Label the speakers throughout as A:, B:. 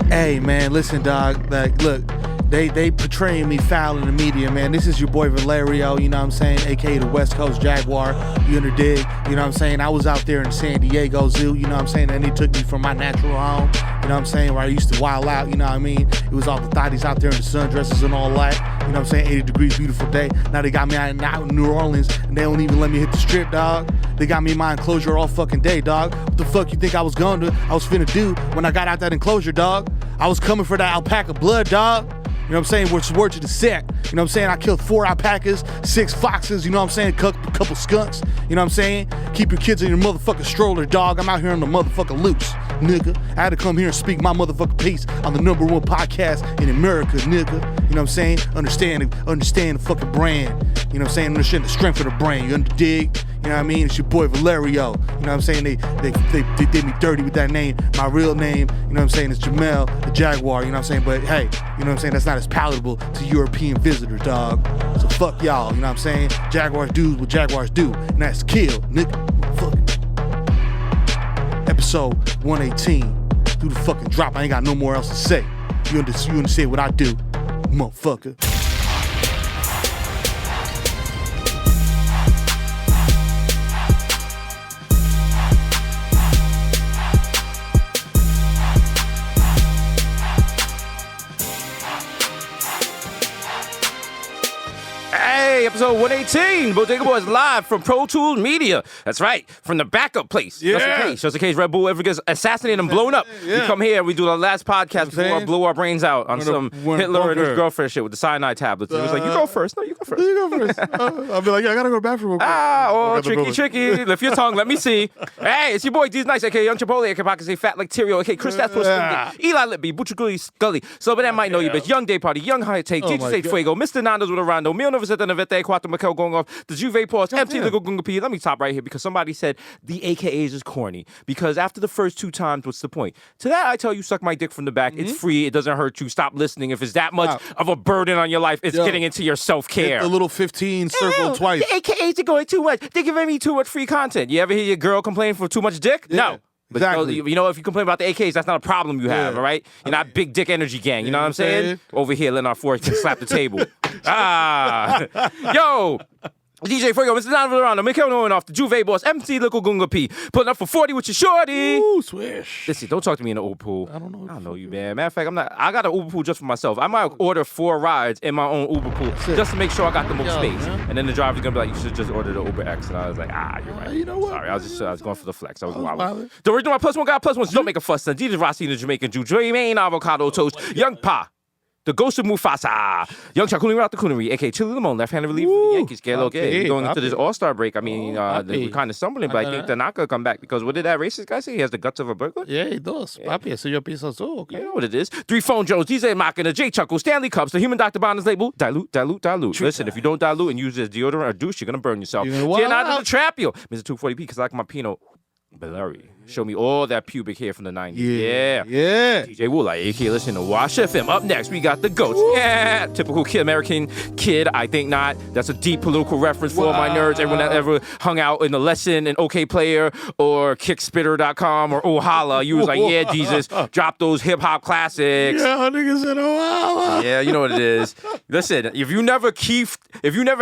A: Hey, man, listen, dog. Like, look, they portraying me foul in the media, man. This is your boy Valerio, you know what I'm saying, a.k.a. the West Coast Jaguar. You under dig, you know what I'm saying? I was out there in San Diego Zoo, you know what I'm saying? And they took me from my natural home, you know what I'm saying, where I used to wild out, you know what I mean? It was all the thotties out there in the sundresses and all that, you know what I'm saying? 80 degrees, beautiful day. Now they got me out in New Orleans, and they don't even let me hit the strip, dog. They got me in my enclosure all fucking day, dog. What the fuck you think I was finna do when I got out that enclosure, dog? I was coming for that alpaca blood, dog. You know what I'm saying? Word to the set. You know what I'm saying? I killed 4 alpacas, 6 foxes, you know what I'm saying? Couple skunks, you know what I'm saying? Keep your kids in your motherfucking stroller, dog. I'm out here on the motherfucking loose, nigga. I had to come here and speak my motherfucking piece on the #1 podcast in America, nigga. You know what I'm saying? Understand the fucking brand. You know what I'm saying? Understand the strength of the brand. You under dig? You know what I mean? It's your boy Valerio. You know what I'm saying? They did me dirty with that name. My real name, you know what I'm saying, is Jamel, the Jaguar, you know what I'm saying? But hey, you know what I'm saying? That's not as palatable to European visitors, dog. So fuck y'all, you know what I'm saying? Jaguars do what Jaguars do, and that's kill, nigga. Fuck. Episode 118. Through the fucking drop. I ain't got no more else to say. You understand what I do, motherfucker.
B: Episode 118, Bodega Boys live from Pro Tools Media. That's right, from the backup place.
A: Yeah.
B: Just in case Red Bull ever gets assassinated and blown up.
A: Yeah.
B: We come here and we do the last podcast before I blow our brains out on some Hitler and his girlfriend shit with the cyanide tablets. It was like, you go first. No, you go first.
A: You go first. I'll be like, yeah, I gotta go to the bathroom.
B: Tricky. Lift your tongue. Let me see. Hey, it's your boy D's Nice, aka Young Chipotle, aka Pocket Say Fat Like Terrio, aka Chris That's Eli Lippy, Butcher Scully. So, but that might know you, bitch. Young Day Party, Young High Take, Teacher Say Fuego, Mr. Nando's with a Rondo, Mil Never Set the Navete, Quattro Mikel going off, the Juve Pause, empty Little Gunga P. Let me stop right here because somebody said the AKAs is corny. Because after the first 2 times, what's the point? To that, I tell you, suck my dick from the back. It's free. It doesn't hurt you. Stop listening. If it's that much of a burden on your life, it's getting into your self-care.
A: The little 15 circle twice.
B: The AKAs are going too much. They're giving me too much free content. You ever hear your girl complain for too much dick?
A: Yeah.
B: No.
A: Exactly.
B: You know, if you complain about the AKs, that's not a problem you have, all right? You're not big dick energy gang, you know what I'm saying? Over here, letting our force slap the table. Yo! DJ Fuego, Mr. Donovan Arano, Mikel Nolan off the Juve Boss, MC Little Gunga P. Putting up for 40 with your shorty.
A: Ooh, swish.
B: Listen, don't talk to me in the Uber pool.
A: I don't know
B: you, man. Matter of fact, I got an Uber pool just for myself. I might order 4 rides in my own Uber pool just to make sure I got the most space. Man. And then the driver's gonna be like, you should just order the Uber X. And I was like, you're right.
A: You know what?
B: Sorry, I was going for the flex. I was wild. The original +1 got +1. Don't make a fuss. Adidas Rossi, the Jamaican Jew, Jermaine Avocado Toast, Young Pa. The Ghost of Mufasa, Young Chakuni Route the Coonery, a.k.a. Chili Limon, left-handed reliever for the Yankees. Get okay. Going into this All-Star break, I mean, we're kind of stumbling, but I think Tanaka come back because what did that racist guy say? He has the guts of a burglar?
A: Yeah, he does. Papi, eso yo pienso so, okay.
B: You know what it is. 3 Phone Jones, DJ Machina, J Chuckle, Stanley Cups, the Human Dr. Bonner's label, dilute. Listen, if you don't dilute and use it as deodorant or douche, you're going to burn yourself. Get out of the trap, yo. Mr. 240p, because I like my Pinot Bellari. Show me all that pubic hair from the 90s. Yeah. DJ Woolite, a.k.a. listen to Wash FM. Up next, we got the GOATs. Yeah. Typical American kid, I think not. That's a deep political reference for all my nerds. Everyone that ever hung out in the Lesson and OK Player or Kickspitter.com or Ohala. You was like, yeah, Jesus, drop those hip-hop classics.
A: Yeah, niggas said Ohala.
B: Yeah, you know what it is. Listen, if you never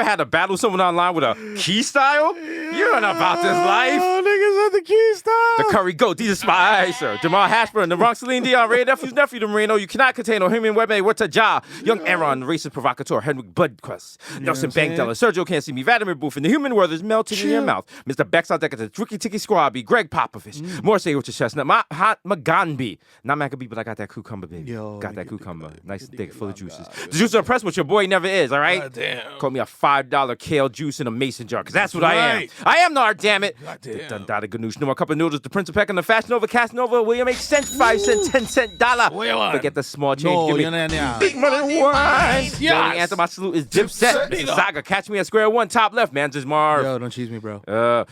B: had to battle someone online with a key style, you're not about this life.
A: Oh, niggas had the key style.
B: The Curry Goat, these are Spicer, Jamal Hashburn, the Bronx, Celine Dion, Ray Nephew's nephew, the Marino. You cannot contain Ohimian Webme, what's a ja? Young Aaron, the racist provocateur, Henrik Budquist, Nelson Bankdella, Sergio Can't See Me, Vladimir Buffin, the human world is melting in your mouth. Mr. Bex out there, the Tricky Ticky Squabby, Greg Popovich, Morse with your chestnut, Hot Maganbi, not Maccabee, but I got that cucumber, baby. Got that cucumber, nice and thick, full of juices. The juice of press, which your boy never is, all right?
A: Goddamn.
B: Call me a $5 kale juice in a mason jar, because that's what I am. I am Nard, damn it. Dundada Ganoush, no more cup of noodles, the Prince of Peck and the Fast Nova, Cast Nova, William make sense, 5 cent, 10 cent dollar. Forget the small change, give me big money wine. The only anthem I salute is Dipset. Saga, catch me at square one, top left, man, just Marv.
A: Yo, don't cheese me, bro.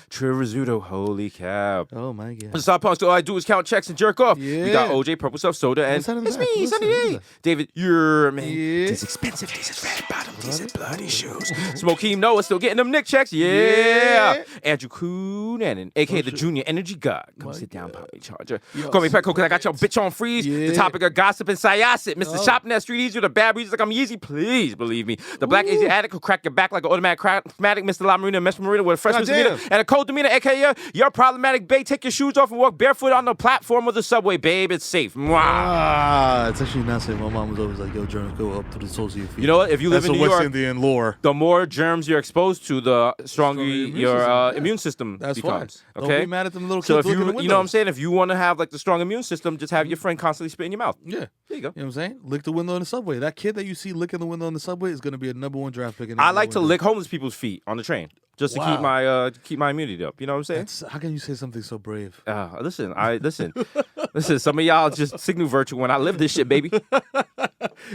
B: Tririzzuto, holy cow.
A: Oh my god.
B: The Stop Punks, all I do is count checks and jerk off.
A: Yeah.
B: We got OJ, Purple Stuff, Soda, and it's me, Sunny Day. David, you're man. These expensive, these red bottom, these bloody shoes. Smokeem Noah, still getting them Nick checks. Yeah. Andrew Coonanen, a.k.a. a.k.a. the Junior Energy God. Come sit down, Poppy Charger. Call me Petco because I got your bitch on freeze. The topic of gossip and syosset. Mr. Shopping that street easy with a bad breeze like I'm Yeezy. Please believe me. The black Asian addict who crack your back like an automatic crackmatic. Mr. La Marina, Mesh Marina with a fresh misdemeanor and a cold demeanor, a.k.a. You're problematic babe. Take your shoes off and walk barefoot on the platform of the subway, babe. It's safe.
A: It's actually not safe. My mom was always like, yo, germs go up to the soles of your feet.
B: You know what? If you live in New York,
A: West Indian lore.
B: The more germs you're exposed to, the stronger your immune system becomes.
A: Fine.
B: Okay?
A: Don't be mad at them little kids.
B: So if you know what I'm saying? If you want to have like the strong immune system, just have your friend constantly spit in your mouth.
A: Yeah.
B: There you go.
A: You know what I'm saying? Lick the window in the subway. That kid that you see licking the window in the subway is going to be a #1 draft pick.
B: I like to lick homeless people's feet on the train. Just to keep my immunity up. You know what I'm saying?
A: How can you say something so brave?
B: Listen. Some of y'all just signal virtue when I live this shit, baby.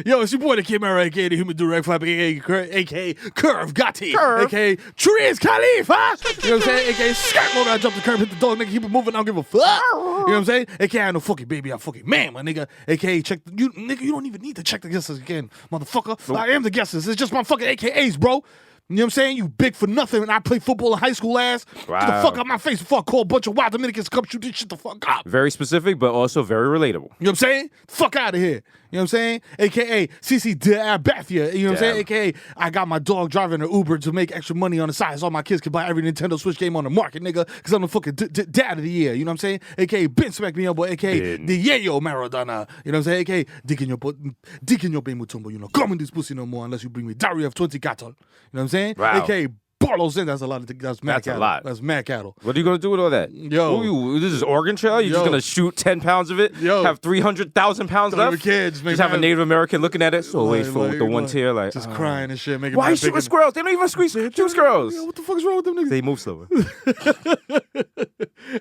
A: Yo, it's your boy, the Kid Mero, a.k.a. the Human Direct Flap, a.k.a. Curve Gotti, a.k.a. Triz Khalifa. You know what I'm saying? A.k.a. Skirt Loader. I jump the curb, hit the door, nigga, keep it moving, I don't give a fuck. You know what I'm saying? A.k.a. I ain't no fucking baby, I'm fucking man, my nigga. A.k.a. you don't even need to check the guesses again, motherfucker. Nope. I am the guesses. It's just my fucking AKAs, bro. You know what I'm saying? You big for nothing, and I played football in high school ass.
B: Wow.
A: Get the fuck out my face before I call a bunch of wild Dominicans to come shoot this shit the fuck up.
B: Very specific, but also very relatable.
A: You know what I'm saying? Fuck out of here. You know what I'm saying? AKA CC Bathia. You know what I'm saying? AKA I got my dog driving an Uber to make extra money on the side so all my kids can buy every Nintendo Switch game on the market, nigga, because I'm the fucking dad of the year. You know what I'm saying? AKA Ben Smack Me Up, boy. AKA the Yayo Maradona. You know what I'm saying? AKA Dick in your Mutombo. You know, come in this pussy no more unless you bring me diary of 20 cattle. You know what I'm saying?
B: Wow.
A: AKA Barlow's in. That's a lot of that's mad
B: That's
A: cattle.
B: a lot.
A: That's mad cattle.
B: What are you gonna do with all that?
A: Yo,
B: this is Oregon Trail. You're just gonna shoot 10 pounds of it. Have 300,000 pounds left.
A: Kids,
B: just have a Native American looking at it. So wait for the one tear, like
A: just crying and shit. Making
B: why you shooting squirrels? They don't even shoot squirrels.
A: What the fuck is wrong with them niggas?
B: They move slower.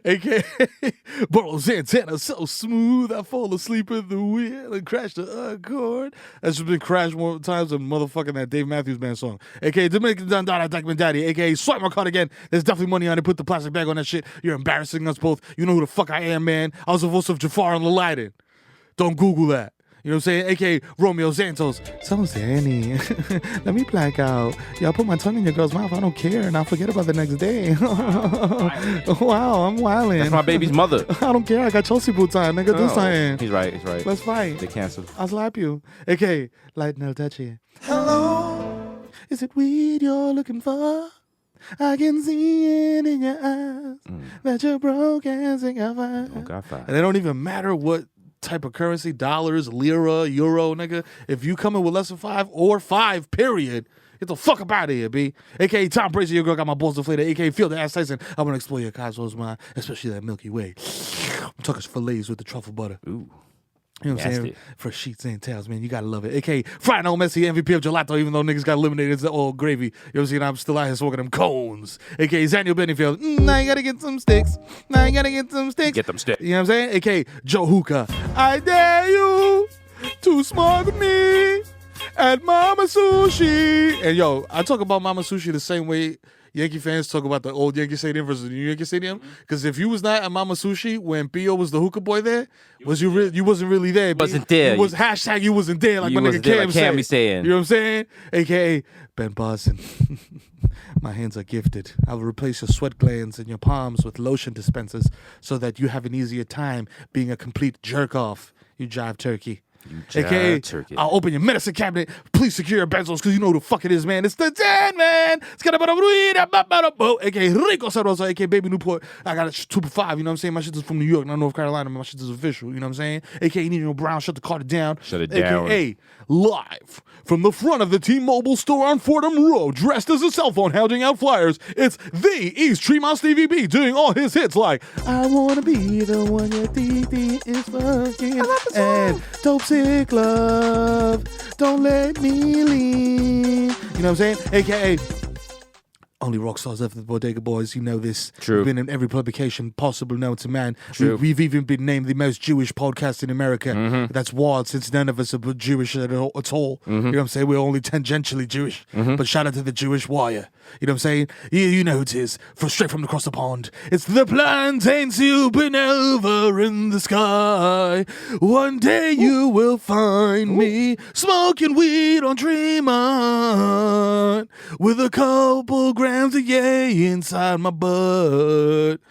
A: AKA Burlow's antenna so smooth, I fall asleep in the wheel and crash the Accord. That's just been crashed more times than motherfucking that Dave Matthews Band song. AKA Dominican Dundada Duckman Daddy. AKA swipe my card again. There's definitely money on it. Put the plastic bag on that shit. You're embarrassing us both. You know who the fuck I am, man. I was the voice of Jafar on Aladdin. Don't Google that. You know what I'm saying? AKA Romeo Santos. So Zanny. Let me black out. Y'all put my tongue in your girl's mouth. I don't care. And I'll forget about the next day. Wow, I'm wildin'.
B: That's my baby's mother.
A: I don't care. I got Chelsea boots on. Nigga, do something.
B: He's right.
A: Let's fight.
B: They canceled.
A: I'll slap you. AKA Light No Touchy. Hello. Is it weed you're looking for? I can see it in your eyes that you're broke and sick of us.
B: Oh, got fired.
A: And it don't even matter what type of currency, dollars, lira, euro, nigga. If you come in with less than 5 or 5, period, get the fuck up out of here, B. AKA Tom Brady, your girl got my balls deflated. AKA Field the Ass Tyson. I want to explore your cosmos mind, especially that Milky Way. I'm talking fillets with the truffle butter.
B: Ooh.
A: You know what I'm saying? For sheets and towels, man. You gotta love it. AKA Friday No Messi, MVP of Gelato, even though niggas got eliminated, it's all gravy. You know what I'm saying? I'm still out here smoking them cones. AKA Daniel Bennyfield. Now you gotta get some sticks.
B: Get them sticks.
A: You know what I'm saying? AKA Joe Hookah. I dare you to smoke me at Mama Sushi. And yo, I talk about Mama Sushi the same way Yankee fans talk about the old Yankee Stadium versus the new Yankee Stadium. Because if you was not at Mama Sushi when Pio was the hookah boy there, you wasn't really there.
B: Wasn't there.
A: You was hashtag you wasn't there, like my nigga Cam
B: be saying.
A: You know what I'm saying? AKA Ben Boston. My hands are gifted. I will replace your sweat glands and your palms with lotion dispensers so that you have an easier time being a complete jerk off. You jive turkey. AKA, I'll open your medicine cabinet. Please secure your benzos because you know who the fuck it is, man. It's the 10, man. It's got a AKA Rico Sarosa, AKA Baby Newport. I got a 2.5, you know what I'm saying? My shit is from New York, not North Carolina. My shit is official, you know what I'm saying? AKA Nino Brown, shut the Carter down.
B: Shut it down.
A: AKA live from the front of the T-Mobile store on Fordham Road, dressed as a cell phone, hounding out flyers. It's the East Tremont Stevie B doing all his hits like I wanna be the one your DD is fucking and dope sick love. Don't let me leave. You know what I'm saying? AKA only rock stars after the Bodega Boys. You know this.
B: True.
A: We've been in every publication possible known to man.
B: True.
A: We've even been named the most Jewish podcast in America.
B: Mm-hmm.
A: That's wild since none of us are Jewish at all.
B: Mm-hmm.
A: You know what I'm saying? We're only tangentially Jewish. Mm-hmm. But shout out to the Jewish Wire. You know what I'm saying? You know who it is. Straight from across the pond. It's the plantain supernova in the sky. One day you will find me smoking weed on Tremont with a couple grams of yay inside my butt.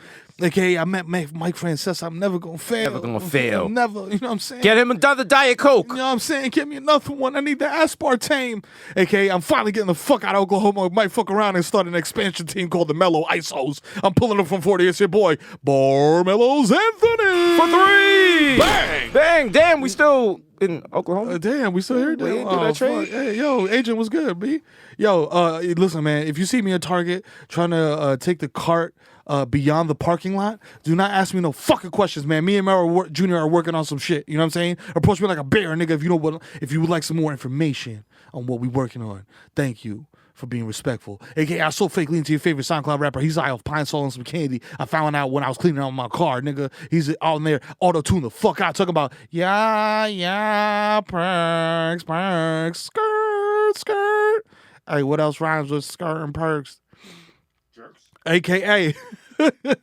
A: AKA, I met Mike Francesa. I'm never gonna fail.
B: Never gonna fail.
A: Never. You know what I'm saying?
B: Get him another Diet Coke.
A: You know what I'm saying? Give me another one. I need the aspartame. AKA, I'm finally getting the fuck out of Oklahoma. Might fuck around and start an expansion team called the Mellow Isos. I'm pulling them from 40. It's your boy, Barmelos Anthony.
B: For 3.
A: Bang.
B: Bang. Damn, we still in Oklahoma.
A: Damn, we still here.
B: We didn't do that trade.
A: Hey, yo, agent was good, B. Yo, listen, man. If you see me at Target trying to take the cart beyond the parking lot, do not ask me no fucking questions, man. Me and Mero Jr. are working on some shit. You know what I'm saying? Approach me like a bear, nigga. If you would like some more information on what we working on. Thank you for being respectful. AKA, I so fake lean to your favorite SoundCloud rapper. He's high off pine sol and some candy. I found out when I was cleaning out my car, nigga. He's out in there, auto-tune the fuck out, talking about, perks, skirt. Hey, what else rhymes with skirt and perks? Jerks. AKA.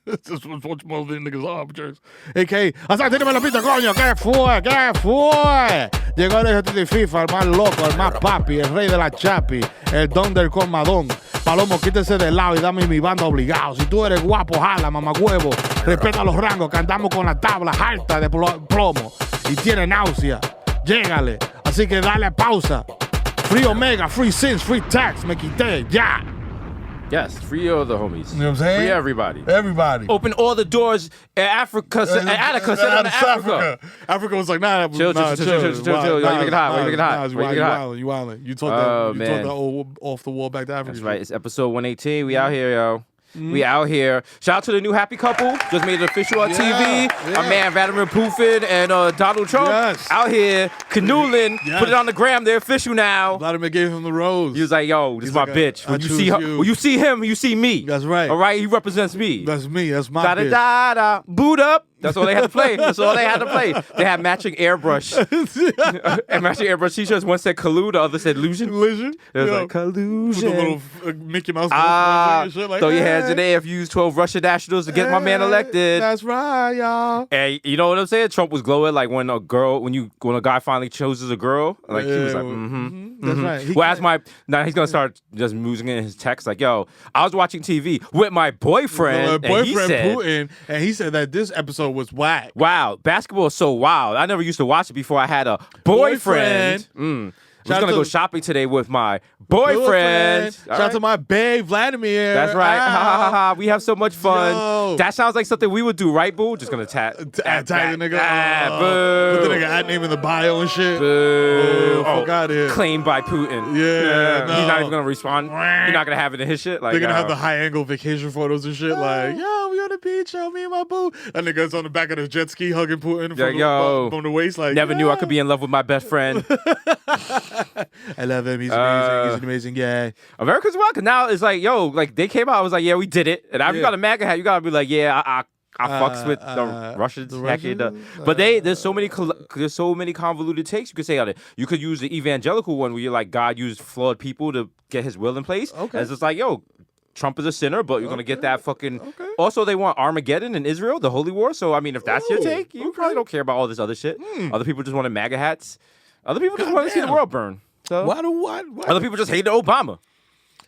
A: This is what more than niggas are, jerks. AKA. Hasan, tírame la pista, coño. ¿Qué fue? Llegó el de FIFA, el más loco, el más papi, el rey de la chapi, el don del colmadón. Palomo, quítese del lado y dame mi banda obligado. Si tú eres guapo, jala, mamahuevo. Respeta los rangos, que andamos con la tabla alta de plomo. Y tiene náusea. Llégale. Así que dale pausa. Free Omega, free Sins, free tax. Me quité, ya.
B: Yes, free all the homies.
A: You know what I'm saying?
B: Free everybody.
A: Everybody.
B: Open all the doors at Africa. Attica, send them to Africa.
A: Africa was like, nah,
B: chill. Why you making hot?
A: You wildin'. You told that off the wall back to Africa.
B: That's right. It's episode 118. We out here, yo. We out here. Shout out to the new happy couple. Just made it official on TV. Our man Vladimir Putin and Donald Trump out here canoodling. Put it on the gram. They're official now.
A: Vladimir gave him the rose.
B: He was like, yo, this is my bitch. When you see her, when you see him, you see me.
A: That's right.
B: All right? He represents me.
A: That's me. That's my bitch.
B: Da-da-da-da. Boot up. That's all they had to play. They had matching airbrush. And matching airbrush t-shirts. One said collude, the other said illusion. It was like collusion.
A: With the little Mickey Mouse and shit like
B: throw
A: that.
B: your hands in the air if you use 12 Russian nationals to get my man elected.
A: That's right, y'all.
B: And you know what I'm saying? Trump was glowing like when a guy finally chooses a girl. Like he was like,
A: That's right.
B: Now he's gonna start just musing in his text like, yo, I was watching TV with my boyfriend.
A: Putin, and he said that this episode was whack.
B: Wow, basketball is so wild. I never used to watch it before I had a boyfriend. I was going to go shopping today with my boyfriend.
A: Shout out to my babe, Vladimir.
B: That's right. We have so much fun. Yo. That sounds like something we would do, right, boo? Just going to tag the nigga.
A: Put the nigga ad name in the bio and shit.
B: Boo.
A: Fuck out of here.
B: Claimed by Putin.
A: Yeah.
B: No. He's not even going to respond. You're not going to have it in his shit. Like,
A: they're going to have the high-angle vacation photos and shit. Like, yo, we on the beach, yo, me and my boo. That nigga's on the back of the jet ski hugging Putin from the waist. Like,
B: never knew I could be in love with my best friend.
A: I love him. He's amazing. He's an amazing guy.
B: America's welcome. Now it's like, yo, like they came out. I was like, yeah, we did it. And you got a MAGA hat. You gotta be like, yeah, I fucks with the Russians. But there's so many convoluted takes you could say on it. You could use the evangelical one where you're like, God used flawed people to get His will in place. Okay. It's just like, yo, Trump is a sinner, but you're going to get that fucking... Okay. Also, they want Armageddon in Israel, the Holy War. So, I mean, if that's your take, you probably don't care about all this other shit. Other people just wanted MAGA hats. Other people just want to see the world burn. So
A: why?
B: Other people just hated Obama.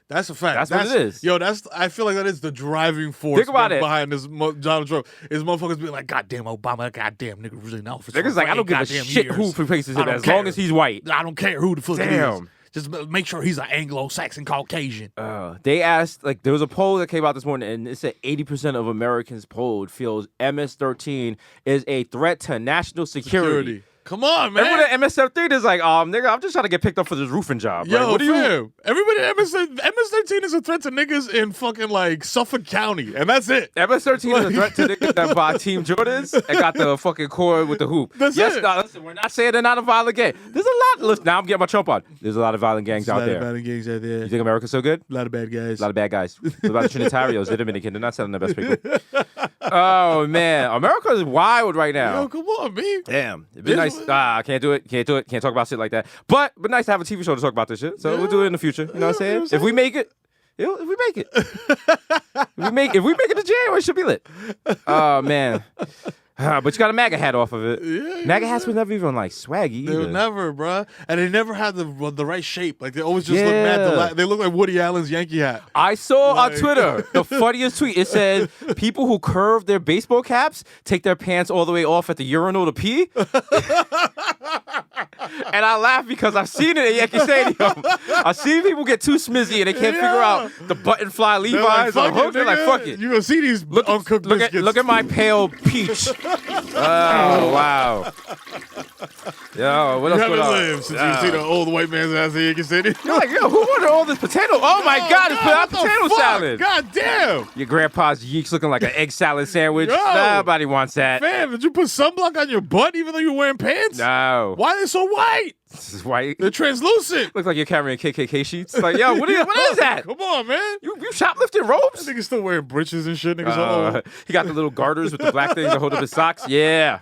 A: That's a fact.
B: That's what it is.
A: Yo, I feel like that is the driving force
B: Think about
A: behind this Donald Trump. Is motherfuckers being like, goddamn Obama, goddamn nigga really know for
B: niggas like, I don't give a shit who replaces him as long as he's white.
A: I don't care who the fuck he is. Just make sure he's an Anglo-Saxon Caucasian.
B: They asked, like, there was a poll that came out this morning, and it said 80% of Americans polled feels MS-13 is a threat to national security.
A: Come on, man.
B: Everyone at MS-13 is like, nigga, I'm just trying to get picked up for this roofing job.
A: Yo,
B: like, what
A: fam. Everybody at MS-13 is a threat to niggas in fucking, like, Suffolk County, and that's it.
B: MS-13 is a threat to niggas that buy Team Jordans and got the fucking cord with the hoop.
A: That's it.
B: No, listen, we're not saying they're not a violent gang. There's a lot. Listen, now I'm getting my Trump on. There's a lot of violent gangs out there. You think America's so good?
A: A lot of bad guys.
B: A lot of bad guys. What about the Trinitarios? They're Dominican. They're not selling the best people. Oh, man. America is wild right now.
A: Yo, come on, man.
B: Damn. It'd be nice. Can't do it. Can't talk about shit like that. But nice to have a TV show to talk about this shit. So we'll do it in the future. You know what I'm saying? If we make it. If we make it. If we make it to January, it should be lit. Oh, man. But you got a MAGA hat off of it.
A: Yeah,
B: MAGA hats were never even like swaggy.
A: They were never, bruh. And they never had the right shape. Like they always just look mad. They look like Woody Allen's Yankee hat.
B: I saw on Twitter the funniest tweet. It said people who curve their baseball caps take their pants all the way off at the urinal to pee. And I laugh because I've seen it at Yankee Stadium. I've seen people get too smizzy and they can't figure out the button fly Levi's on hook. They're like, fuck it.
A: You gonna see these uncooked biscuits.
B: Look at my pale peach. Oh, wow. Yo, what else going on?
A: Lived since you see the old white man's ass at Yankee Stadium.
B: You're like, yo, who ordered all this potato? Oh my God, it's potato salad.
A: God damn.
B: Your grandpa's yeeks looking like an egg salad sandwich.
A: Yo.
B: Nobody wants that.
A: Fam, did you put sunblock on your butt even though you're wearing pants?
B: No.
A: Why are they so white?
B: This is white.
A: They're translucent.
B: Looks like you're carrying KKK sheets. Like, yo, what is that?
A: Come on, man.
B: You shoplifting robes?
A: That nigga's still wearing breeches and shit. Niggas
B: he got the little garters with the black things to hold up his socks. Yeah.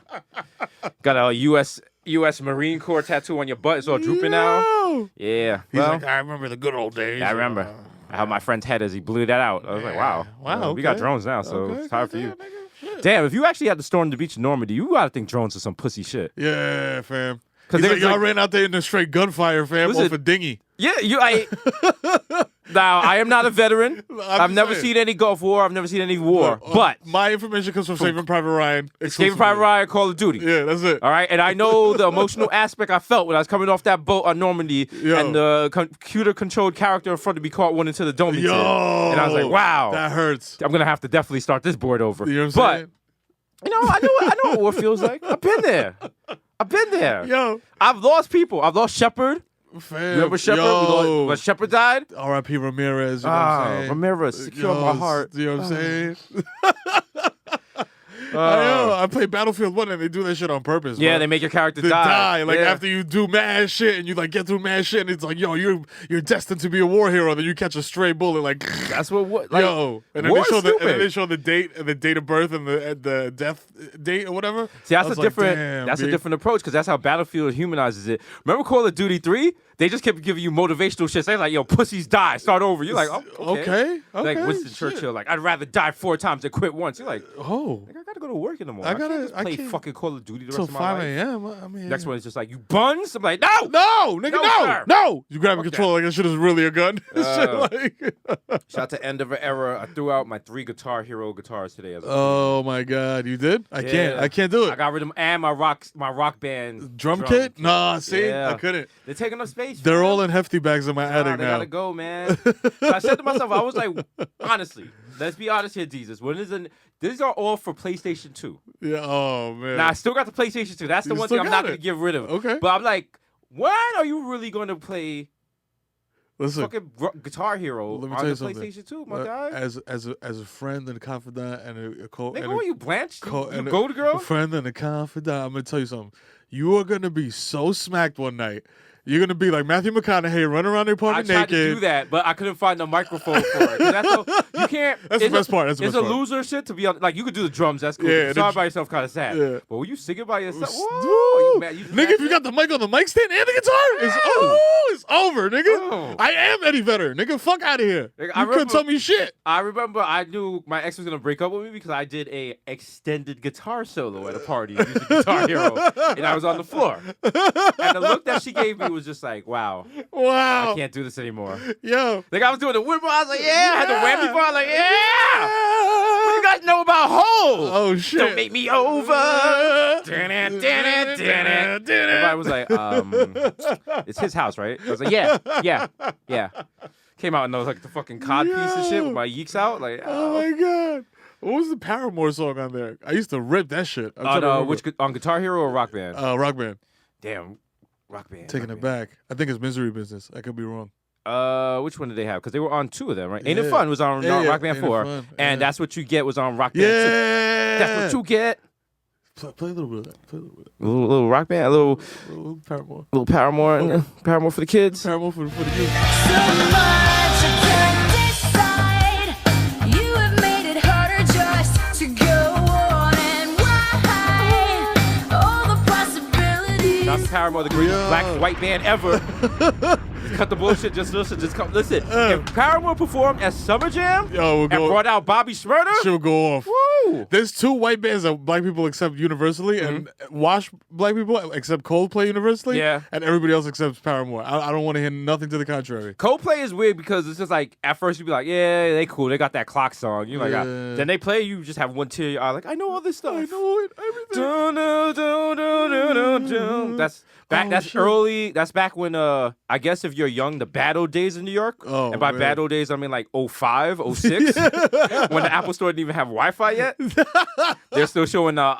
B: Got a U.S. Marine Corps tattoo on your butt. It's all drooping now. Yeah.
A: He's like, I remember the good old days.
B: I remember. How my friend's head as he blew that out. I was like, wow.
A: Wow.
B: We got drones now, so it's hard for you.
A: Nigga,
B: damn, if you actually had to storm the beach in Normandy, you gotta think drones are some pussy shit.
A: Yeah, fam.
B: Because
A: like, y'all ran out there in the straight gunfire, fam, off a dinghy.
B: Yeah, now, I am not a veteran. I've never seen any Gulf War. I've never seen any war. But
A: my information comes from Saving Private Ryan.
B: Saving Private Ryan, Call of Duty.
A: Yeah, that's it.
B: All right, and I know the emotional aspect I felt when I was coming off that boat on Normandy, and the computer-controlled character in front of me caught one into the dome. And I was like, wow.
A: That hurts.
B: I'm going to have to definitely start this board over.
A: You know what I'm saying?
B: You know, I know what war feels like. I've been there.
A: Yo.
B: I've lost people. I've lost Shepard.
A: Fam.
B: You remember Shepard? When Shepard died?
A: R.I.P. Ramirez. You know what I'm saying?
B: Ramirez, secure my heart.
A: You know what I'm saying? I play Battlefield 1 and they do that shit on purpose.
B: Yeah,
A: bro.
B: they make your character die.
A: Like after you do mad shit and you like get through mad shit and it's like, yo, you're destined to be a war hero. Then you catch a stray bullet. Like
B: that's what. Like,
A: yo, and then they show the date and the date of birth and the death date or whatever.
B: See, that's a different approach because that's how Battlefield humanizes it. Remember Call of Duty 3? They just kept giving you motivational shit. They're like, yo, pussies die, start over. You're like, oh, okay. Like Winston Churchill, like, I'd rather die 4 times than quit once. You're like,
A: oh.
B: I gotta go to work in the morning. I can't play fucking Call of Duty the rest of my life.
A: Till 5 a.m. I mean,
B: next one is just like, you buns? I'm like, no,
A: nigga, no. You grab a controller like that shit is really a gun.
B: Shout out to End of an Era. I threw out my 3 Guitar Hero guitars today.
A: Oh my God, you did? I can't do it.
B: I got rid of them and my rock band
A: drum kit. Nah, see, I couldn't.
B: They're taking up space.
A: They're all in hefty bags in my attic
B: they
A: now.
B: Gotta go, man. So I said to myself, I was like, honestly, let's be honest here, Jesus. These are all for PlayStation 2.
A: Yeah. Oh man.
B: Now I still got the PlayStation 2. That's the one thing I'm not gonna get rid of.
A: Okay.
B: But I'm like, when are you really gonna play?
A: Listen,
B: fucking Guitar Hero on the PlayStation 2, my guy.
A: As a friend and a confidant and a co.
B: Nigga, what are you, Blanche? You Gold Girl?
A: A friend and a confidant. I'm gonna tell you something. You are gonna be so smacked one night. You're gonna be like Matthew McConaughey, running around the apartment naked.
B: I tried to do that, but I couldn't find the microphone for it. You can't.
A: That's the best part.
B: It's a loser shit to be on. Like you could do the drums. That's cool. Yeah, song by yourself, kind of sad. Yeah. But when you sing it by yourself, whoa,
A: nigga, if you got the mic on the mic stand and the guitar, it's over, nigga. Oh. I am Eddie Vedder, nigga. Fuck out of here. You couldn't tell me shit.
B: I remember I knew my ex was gonna break up with me because I did a extended guitar solo at a party using Guitar Hero, and I was on the floor. And the look that she gave me was just like, wow. I can't do this anymore.
A: Yo.
B: Like I was doing the wood bar, I was like, yeah. I had the whammy bar, like, yeah. What do you guys know about Hole?
A: Oh shit.
B: Don't make me over. Everybody was like, it's his house, right? I was like, yeah. Came out and I was like the fucking cod piece and shit with my yeeks out. Like,
A: oh my God. What was the Paramore song on there? I used to rip that shit.
B: On Guitar Hero or Rock Band?
A: Rock Band.
B: Damn. Rock Band.
A: Taking it back. I think it's Misery Business. I could be wrong.
B: Which one did they have? Because they were on 2 of them, right? Ain't It Fun was on Rock Band 4. And That's What You Get was on Rock Band 2. That's What You Get.
A: Play a little bit of that. Play a little bit.
B: A little Rock Band, a little
A: Paramore.
B: A little Paramore. Paramore for the kids.
A: Paramore for the kids.
C: So much I can't decide. You have made it harder just to go on and why all the possibilities.
B: Not Paramore, the greatest black white band ever. Cut the bullshit. Just listen. If Paramore performed at Summer Jam and brought out Bobby Shmurda,
A: she'll go off.
B: Woo! Ooh.
A: There's two white bands that black people accept universally and wash black people accept Coldplay universally.
B: Yeah.
A: And everybody else accepts Paramore. I don't want to hear nothing to the contrary.
B: Coldplay is weird because it's just like at first you'd be like, yeah, they cool. They got that clock song. You like, then they play, you just have one tear in your eye, like, I know all this stuff.
A: I know it. Everything.
B: That's back. That's early. That's back when I guess if you're young, the battle days in New York.
A: Oh,
B: and by
A: man.
B: battle days, I mean like 05, 06, when the Apple Store didn't even have Wi-Fi yet. They're still showing the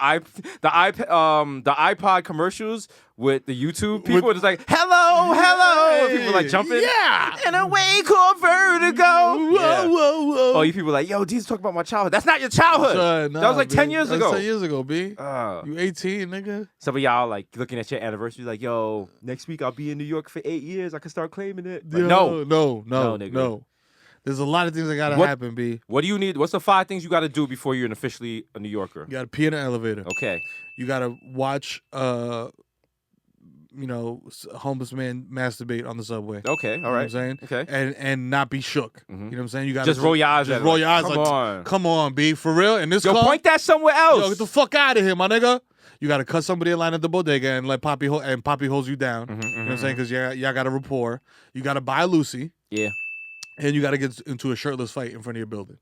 B: iPod commercials with the YouTube people. It's like, hello, hello. And people like jumping.
A: Yeah.
B: And away called vertigo.
A: Whoa.
B: Oh, you people like, yo, Jesus talking about my childhood. That's not your childhood.
A: Nah,
B: that was like
A: B.
B: 10 years ago.
A: That's 10 years ago, B.
B: Uh,
A: You 18, nigga.
B: Some of y'all like looking at your anniversary, like, yo, next week I'll be in New York for 8 years. I can start claiming it. Like, no,
A: nigga.
B: no.
A: There's a lot of things that gotta happen, B.
B: What do you need? What's the 5 things you got to do before you're officially a New Yorker?
A: You gotta pee in an elevator.
B: Okay.
A: You gotta watch, homeless man masturbate on the subway.
B: Okay. All
A: You know
B: right.
A: what I'm saying?
B: Okay.
A: And not be shook. You know what I'm saying? You gotta
B: Just roll your eyes.
A: Just
B: at it,
A: roll
B: like,
A: your eyes.
B: Come
A: like,
B: on.
A: Come on, B. For real? In this
B: Yo,
A: car?
B: point that somewhere else.
A: Yo, get the fuck out of here, my nigga. You gotta cut somebody in line at the bodega and let Poppy holds you down. You know what I'm saying? Because y'all got a rapport. You gotta buy Lucy.
B: Yeah.
A: And you gotta get into a shirtless fight in front of your building.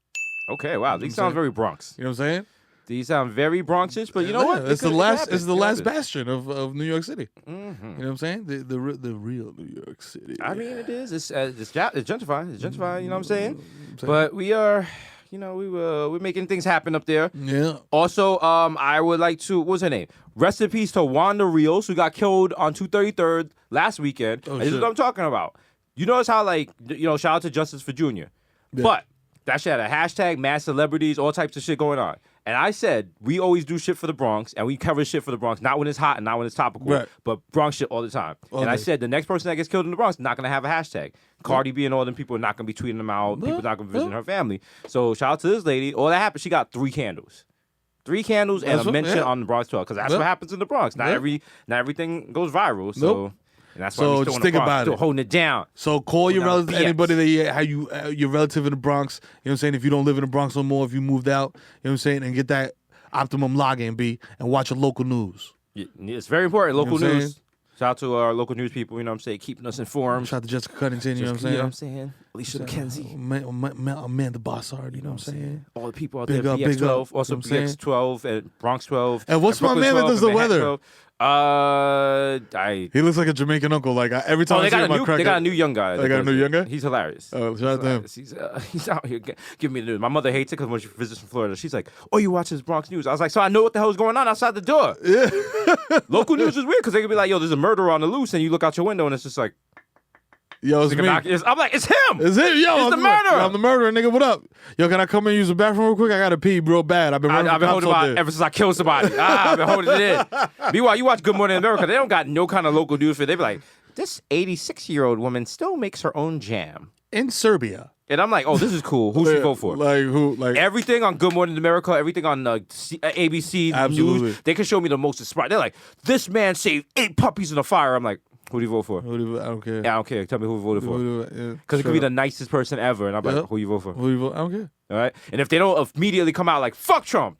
B: Okay. Wow. These sound very Bronx.
A: You know what I'm saying?
B: These sound very Bronxish, but you know what?
A: It's the last
B: bastion
A: bastion of New York City. You know what I'm saying? The real New York City.
B: I mean, it is. It's gentrified. It's gentrified. You know what I'm saying? But we are, we're making things happen up there.
A: Yeah.
B: Also, I would like to. What's her name? Rest in peace to Wanda Rios, who got killed on 233rd last weekend.
A: Oh,
B: and this is
A: shit.
B: what I'm talking about. You notice how, like, shout out to Justice for Junior, but that shit had a hashtag, mad celebrities, all types of shit going on. And I said, we always do shit for the Bronx, and we cover shit for the Bronx, not when it's hot and not when it's topical,
A: Right.
B: but Bronx shit all the time. And I said, the next person that gets killed in the Bronx is not going to have a hashtag. Cardi B and all them people are not going to be tweeting them out. People are not going to visit her family. So shout out to this lady. All that happened, she got 3 candles. 3 candles and a mention on the Bronx 12, because that's what happens in the Bronx. Not everything goes viral. So. And that's why
A: So
B: we still
A: just
B: in the
A: think
B: Bronx,
A: about
B: still
A: it.
B: holding it down.
A: So call your
B: Down
A: relative,
B: BX.
A: anybody that your relative in the Bronx. You know what I'm saying? If you don't live in the Bronx no more, if you moved out, you know what I'm saying, and get that optimum login, B, and watch your local news.
B: It's very important. Local
A: You know what I'm
B: news. Shout out to our local news people, you know what I'm saying, keeping us informed.
A: Shout out to Jessica Cuttington, you know what I'm saying?
B: You know what I'm saying? Alicia McKenzie.
A: Amanda Bossard, you know what I'm saying?
B: All the people out
A: Big
B: there,
A: up, big
B: BX12,
A: up.
B: also
A: You know what I'm saying?
B: BX12 and Bronx 12.
A: And what's my
B: Brooklyn
A: man that
B: 12,
A: does the
B: and Manhattan
A: weather?
B: 12.
A: He looks like a Jamaican uncle. Like every time I see him,
B: they got a new young guy.
A: They got a new young guy?
B: He's hilarious.
A: Oh, shout out to him.
B: He's out here giving me the news. My mother hates it because when she visits from Florida, she's like, "Oh, you watch this Bronx news?" I was like, "So I know what the hell is going on outside the door." Yeah. Local news is weird because they could be like, "Yo, there's a murderer on the loose," and you look out your window and it's just like,
A: Yo, it's me.
B: I'm like, "It's him."
A: Is it? Yo,
B: It's the murderer.
A: I'm the murderer, nigga. What up? Yo, can I come in and use the bathroom real quick? I gotta pee real bad. I've been running
B: I've been holding
A: all
B: my
A: day.
B: ever since I killed somebody. I've been holding it in. Meanwhile, you watch Good Morning America, they don't got no kind of local news for it. They be like, this 86-year-old woman still makes her own jam.
A: In Serbia.
B: And I'm like, oh, this is cool. Who should you vote for?
A: Like who? Like
B: Everything on Good Morning America, everything on ABC
A: Absolutely.
B: News, they can show me the most inspired. They're like, this man saved 8 puppies in a fire. I'm like, who do you vote for?
A: I don't care.
B: Yeah, I don't care. Tell me who you voted for. Because it could be the nicest person ever. And I'm like, who you vote for?
A: Who you vote? I don't care.
B: All right? And if they don't immediately come out like, fuck Trump.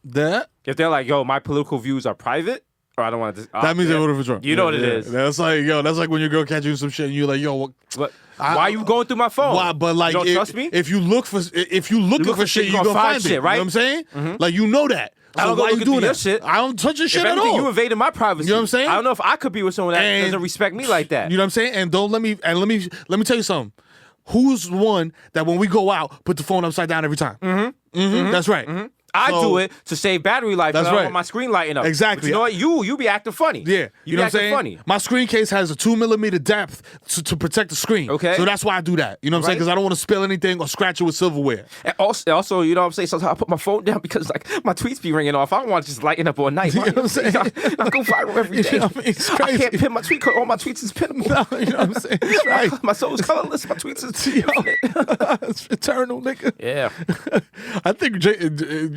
A: That
B: If they're like, yo, my political views are private, or I don't want to.
A: that means they voted for Trump.
B: You know what it is.
A: That's like that's like when your girl catch you some shit and you're like, yo, what?
B: But why are you going through my phone?
A: Why? But like,
B: you don't trust me?
A: If you look for shit, you gonna find
B: shit,
A: it.
B: right?
A: You know what I'm saying? Like you know that.
B: I
A: So
B: don't go
A: why you
B: looking
A: doing
B: through your
A: that?
B: shit.
A: I don't touch your shit
B: if
A: at
B: anything,
A: all.
B: you invaded my privacy.
A: You know what I'm saying?
B: I don't know if I could be with someone that
A: And-
B: doesn't respect me like that.
A: You know what I'm saying? And let me tell you something. Who's the one that when we go out put the phone upside down every time? That's right.
B: I
A: So-
B: do it to save battery life.
A: That's
B: I don't
A: right.
B: want my screen lighting up.
A: Exactly.
B: But you know what? You be acting funny.
A: Yeah,
B: You
A: know
B: be
A: what I'm
B: acting
A: saying?
B: funny.
A: My screen case has a 2mm depth to protect the screen.
B: Okay.
A: So that's why I do that. You know what I'm saying?
B: Right.
A: Because I don't want to spill anything or scratch it with silverware.
B: And also, you know what I'm saying? Sometimes I put my phone down because like my tweets be ringing off. I don't want to just lighting up all night.
A: You know what I'm saying?
B: I go viral every day.
A: You know what I mean? It's
B: I
A: crazy.
B: can't pin my tweet code. All my tweets is pinnable.
A: No, you know what I'm saying? It's right.
B: My soul is colorless. My tweets is
A: Yo, it's eternal, nigga.
B: Yeah.
A: I think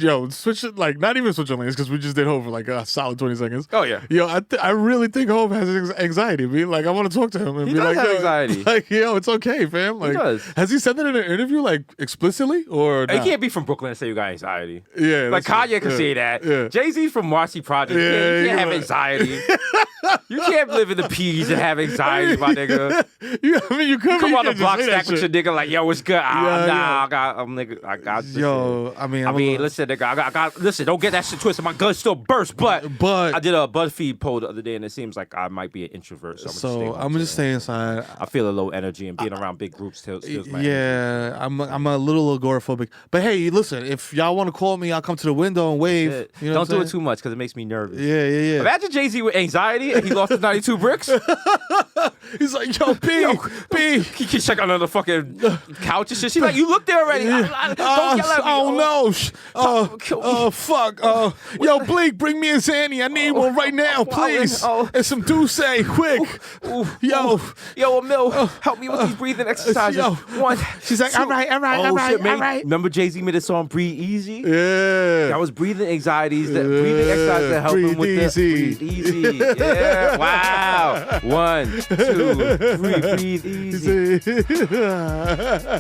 A: yo, switch it, like, not even switching lanes, because we just did Hov for like a solid 20 seconds.
B: Oh, yeah.
A: Yo, I really think Hov has anxiety. Like, I want to talk to him and
B: He
A: be
B: does
A: like,
B: have anxiety.
A: Like, yo, it's okay, fam. Like,
B: does.
A: Has he said that in an interview, like, explicitly, or
B: You
A: not?
B: can't be from Brooklyn and say you got anxiety.
A: Yeah.
B: Like
A: that's
B: Kanye
A: it.
B: can
A: Yeah.
B: say that.
A: Yeah.
B: Jay-Z's from Marcy Project.
A: Yeah,
B: You can't
A: you're
B: have
A: right.
B: anxiety. You can't live in the P's and have anxiety, my nigga.
A: You could
B: Come on the
A: the
B: block stack with your nigga like, yo, what's good?
A: Yeah,
B: I got this
A: Yo,
B: shit.
A: I mean,
B: listen, nigga, I got listen, don't get that shit twisted. My gun still burst, but I did a BuzzFeed poll the other day, and it seems like I might be an introvert. So
A: I'm just stay inside.
B: I feel a low energy, and being around big groups steals my energy.
A: Yeah, I'm a little agoraphobic. But hey, listen, if y'all want to call me, I'll come to the window and wave.
B: Shit.
A: You know
B: Don't do it too much because it makes me nervous.
A: Yeah.
B: Imagine Jay-Z with anxiety and he lost his 92 bricks.
A: He's like, yo, B.
B: He keeps checking under the fucking couch and shit. She's like, you looked there already. Don't yell at me.
A: Oh no. Fuck. Yo, Blake, bring me a Zanny. I need one right now, please. And some Douce, quick. Yo,
B: Emil, help me with these breathing exercises.
A: Yo.
B: One.
A: She's like, all right.
B: Shit, man. Remember Jay-Z made a song, Breathe Easy?
A: Yeah.
B: That was breathing anxieties, breathing exercises that help him with
A: easy.
B: the breathe easy. Yeah, wow. 1, 2, 3, breathe easy.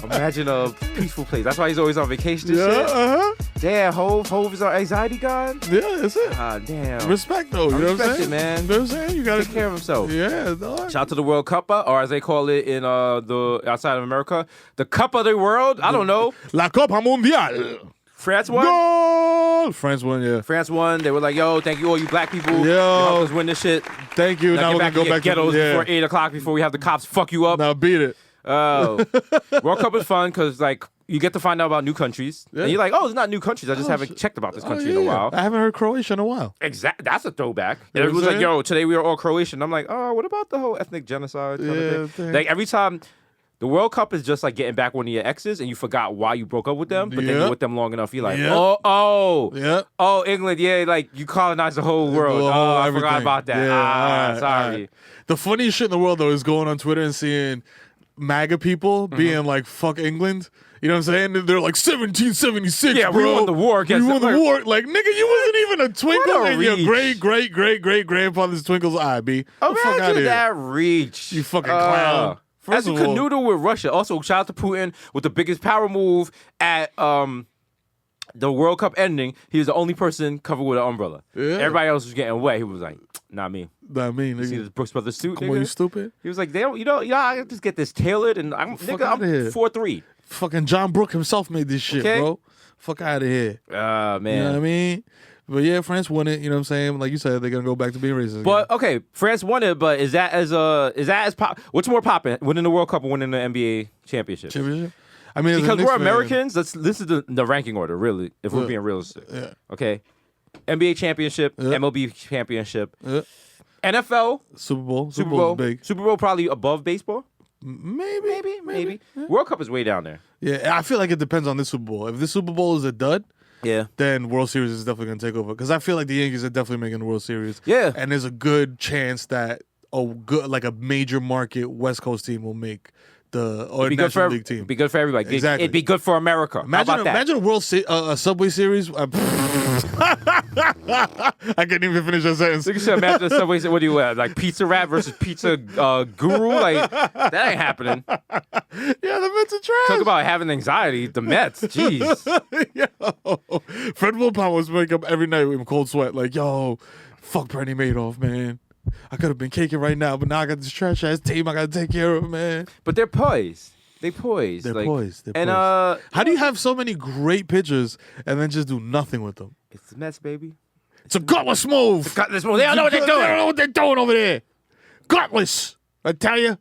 B: Imagine a peaceful place. That's why he's always on vacation and shit. Damn, Hov is our anxiety god?
A: Yeah, that's it.
B: Ah, damn.
A: Respect, though. You know what I'm
B: respect
A: saying?
B: it, man.
A: You know what I'm saying? You gotta
B: Take care of himself.
A: Yeah, dog.
B: Shout out to the World Cup, or as they call it in the outside of America, the Cup of the World. I don't know.
A: La Copa Mundial.
B: France won.
A: Goal! France won, yeah.
B: France won. They were like, "Yo, thank you, all you black people.
A: Yo.
B: You helped us win this shit.
A: Thank you. Now we're
B: get
A: gonna go back
B: ghettos
A: to
B: before 8 o'clock before we have the cops fuck you up."
A: Now beat it.
B: Oh, World Cup is fun because like you get to find out about new countries,
A: Yeah.
B: and you're like, "Oh, it's not new countries. I just haven't checked about this country in a while."
A: I haven't heard Croatia in a while.
B: Exactly. That's a throwback.
A: You know
B: And it
A: what
B: was
A: I'm
B: like,
A: saying?
B: "Yo, today we are all Croatian." I'm like, "Oh, what about the whole ethnic genocide?" Kind of thing?
A: thing.
B: Like every time. The World Cup is just like getting back one of your exes and you forgot why you broke up with them, but then you're with them long enough, you're like,
A: Yeah.
B: oh, England, yeah, like you colonized the whole world. Oh, I forgot
A: everything.
B: about that.
A: Yeah, all right,
B: Sorry.
A: all right. The funniest shit in the world, though, is going on Twitter and seeing MAGA people being like, fuck England. You know what I'm saying? They're like 1776,
B: Yeah,
A: bro.
B: we won the war against
A: We won
B: them.
A: the war. Like, nigga, you wasn't even a twinkle
B: What a
A: in your
B: reach.
A: great grandfather's twinkle's eye, B. The fuck out
B: Imagine
A: here.
B: that reach.
A: You fucking clown.
B: As
A: First
B: you
A: of all-
B: canoodle with Russia. Also, shout out to Putin with the biggest power move at the World Cup ending. He was the only person covered with an umbrella.
A: Yeah.
B: Everybody else was getting wet. He was like, not me.
A: Not me,
B: See
A: nigga.
B: this Brooks Brothers suit,
A: Come
B: nigga?
A: on, you stupid.
B: He was like, they don't, I just get this tailored and I'm
A: outta here.
B: 4'3".
A: Fucking John Brooke himself made this shit,
B: Okay.
A: bro. Fuck out of here.
B: Man.
A: You know what I mean? But yeah, France won it. You know what I'm saying? Like you said, they're gonna go back to being racist.
B: But okay, France won it. But is that as pop? What's more popping, winning the World Cup or winning the NBA championship?
A: championship. I mean, as a
B: Because
A: Knicks
B: we're
A: fan-
B: Americans. This is the ranking order, really. If we're being realistic.
A: Yeah.
B: Okay. NBA championship, MLB championship, NFL
A: Super Bowl.
B: Super
A: Bowl's
B: Bowl,
A: big.
B: Super Bowl probably above baseball.
A: Maybe.
B: World Cup is way down there.
A: Yeah, I feel like it depends on this Super Bowl. If this Super Bowl is a dud,
B: Yeah.
A: then World Series is definitely gonna take over. Because I feel like the Yankees are definitely making the World Series.
B: Yeah.
A: And there's a good chance that a major market West Coast team will make the National League team.
B: It'd be good for everybody.
A: Exactly.
B: It'd be good for America. How about that?
A: Imagine a Subway Series. I can't even finish that sentence.
B: You should imagine the Subway. What do you wear? Like Pizza Rat versus Pizza Guru? Like that ain't happening.
A: Yeah, the Mets are trash.
B: Talk about having anxiety. The Mets. Jeez.
A: Yo, Fred Wilpon was waking up every night with cold sweat. Like, yo, fuck Bernie Madoff, man. I could have been caking right now, but now I got this trash ass team I got to take care of, man.
B: But they're poised. They're poised.
A: They're
B: like,
A: poised. They're
B: and
A: poised. How do you have so many great pitchers and then just do nothing with them?
B: it's the Mets, baby.
A: It's a gutless move.
B: Gutless move. They don't know what they're doing.
A: They don't know what they're doing over there. Gutless. I tell you.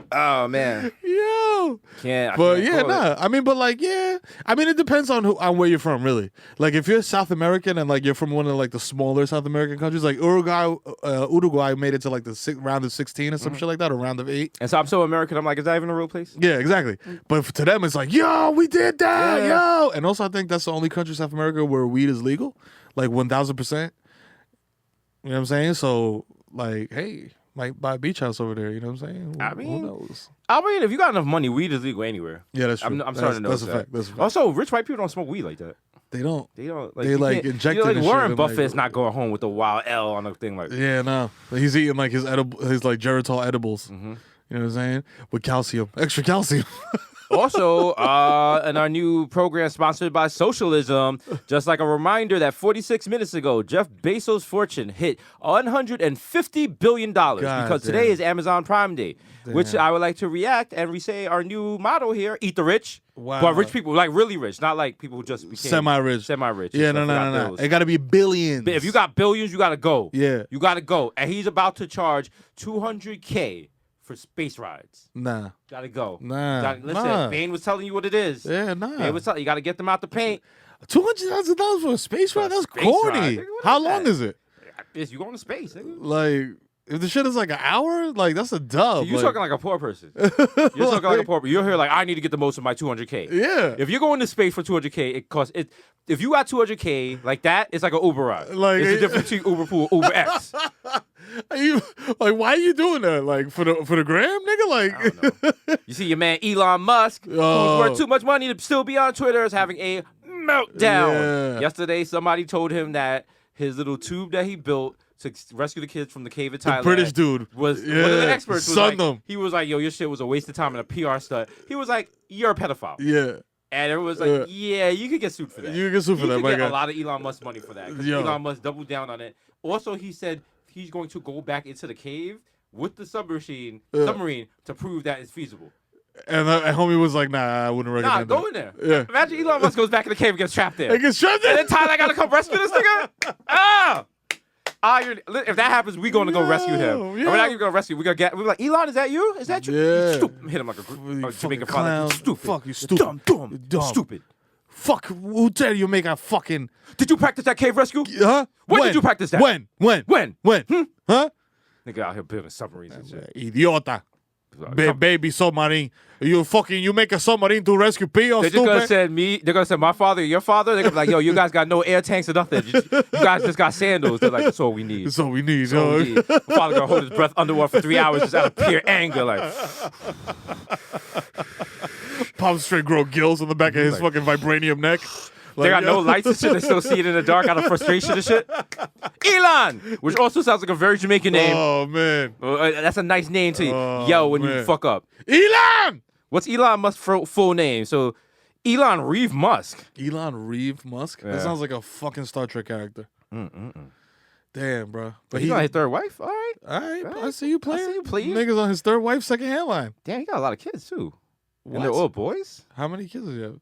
B: Oh man.
A: Yo.
B: Can't.
A: But yeah, nah. I mean, but like, yeah. I mean, it depends on where you're from, really. Like, if you're South American and like you're from one of like the smaller South American countries, like Uruguay made it to like the round of 16 or some shit like that, or round of 8.
B: And so I'm so American. I'm like, is that even a real place?
A: Yeah, exactly. But to them, it's like, yo, we did that,
B: Yeah.
A: yo. And also, I think that's the only country in South America where weed is legal, like 1,000%. You know what I'm saying? So, like, hey. Might buy a beach house over there. You know what I'm saying?
B: I mean,
A: who knows?
B: I mean, if you got enough money, weed is legal anywhere.
A: Yeah, that's true.
B: I'm starting to notice
A: that's a fact. That's a fact.
B: Also, rich white people don't smoke weed like that.
A: They don't.
B: They don't.
A: They like inject it.
B: Like
A: and
B: Warren
A: shit,
B: Buffett's
A: like,
B: not going home with a wild L on a thing like.
A: Yeah, no. He's eating like his like Geritol edibles.
B: Mm-hmm.
A: You know what I'm saying? With calcium, extra calcium.
B: Also, in our new program sponsored by Socialism, just like a reminder that 46 minutes ago, Jeff Bezos' fortune hit $150 billion because today is Amazon Prime Day, which I would like to react and re-say our new motto here, eat the rich.
A: Wow.
B: But rich people, like really rich, not like people who just became
A: semi-rich.
B: Semi-rich.
A: Yeah, no. It got to be billions.
B: If you got billions, you got to go.
A: Yeah.
B: You got to go. And he's about to charge $200K for space rides.
A: Nah.
B: Gotta go.
A: Listen,
B: Bane was telling you what it is.
A: Yeah, nah.
B: Bane was telling you gotta get them out the paint.
A: $200,000 for a space ride? That's
B: space
A: corny.
B: ride, nigga,
A: How long is it?
B: You going to space, nigga.
A: Like, if the shit is like an hour, like that's a dub.
B: You're talking like a poor person. You're talking like a poor person. You're here like, I need to get the most of my $200K.
A: Yeah.
B: If you're going to space for $200K, it costs it. If you got $200K like that, it's like an Uber ride.
A: Like,
B: it's the difference between Uber Pool, Uber X.
A: Why are you doing that? Like for the gram, nigga? Like,
B: I don't know. You see your man Elon Musk, who's worth too much money to still be on Twitter, is having a meltdown.
A: Yeah.
B: Yesterday, somebody told him that his little tube that he built to rescue the kids from the cave in Thailand.
A: The British dude
B: was one of the experts.
A: Them.
B: He was like, "Yo, your shit was a waste of time and a PR stunt." He was like, "You're a pedophile."
A: Yeah.
B: And everyone was like, "Yeah, you could get sued for that.
A: You could get sued for that,
B: You
A: my
B: could get
A: guy.
B: a lot of Elon Musk money for that. 'Cause Elon Musk doubled down on it. Also, he said he's going to go back into the cave with the submarine to prove that it's feasible.
A: And homie was like, "Nah, I wouldn't recommend that."
B: Go in there.
A: Yeah.
B: Imagine Elon Musk goes back in the cave and gets trapped there.
A: He gets trapped there.
B: And then Tyler got to come rescue this nigga. If that happens, we going to go rescue him. And we're not even going to rescue. We're like, Elon, is that you? Is that you?
A: Yeah.
B: Stupid. Hit him like a Jamaican father. Stupid.
A: Fuck you, stupid.
B: Dumb. Stupid.
A: Fuck, who tell you make a fucking...
B: Did you practice that cave rescue?
A: Huh?
B: When did you practice that?
A: When? Huh?
B: Nigga out here building submarines and shit.
A: Idiota. Baby submarine. You make a submarine to rescue people.
B: They're just gonna send me. They're gonna send my father, your father. They're gonna be like, "Yo, you guys got no air tanks or nothing. You guys just got sandals." They're like, "That's all we need."
A: That's all we need.
B: My father gonna hold his breath underwater for 3 hours just out of pure anger, like.
A: Pop straight grow gills on the back of his fucking vibranium neck.
B: They got no lights and shit. They still see it in the dark out of frustration and shit. Elon, which also sounds like a very Jamaican name.
A: Oh man,
B: that's a nice name to yell when you fuck up.
A: Elon.
B: What's Elon Musk's full name? So, Elon Reeve Musk.
A: Elon Reeve Musk.
B: Yeah.
A: That sounds like a fucking Star Trek character. Damn, bro. But
B: he got his third wife. All right.
A: I see you playing.
B: I see you playing.
A: Niggas on his third wife, second hairline.
B: Damn, he got a lot of kids too.
A: What?
B: And they're all boys.
A: How many kids does he have?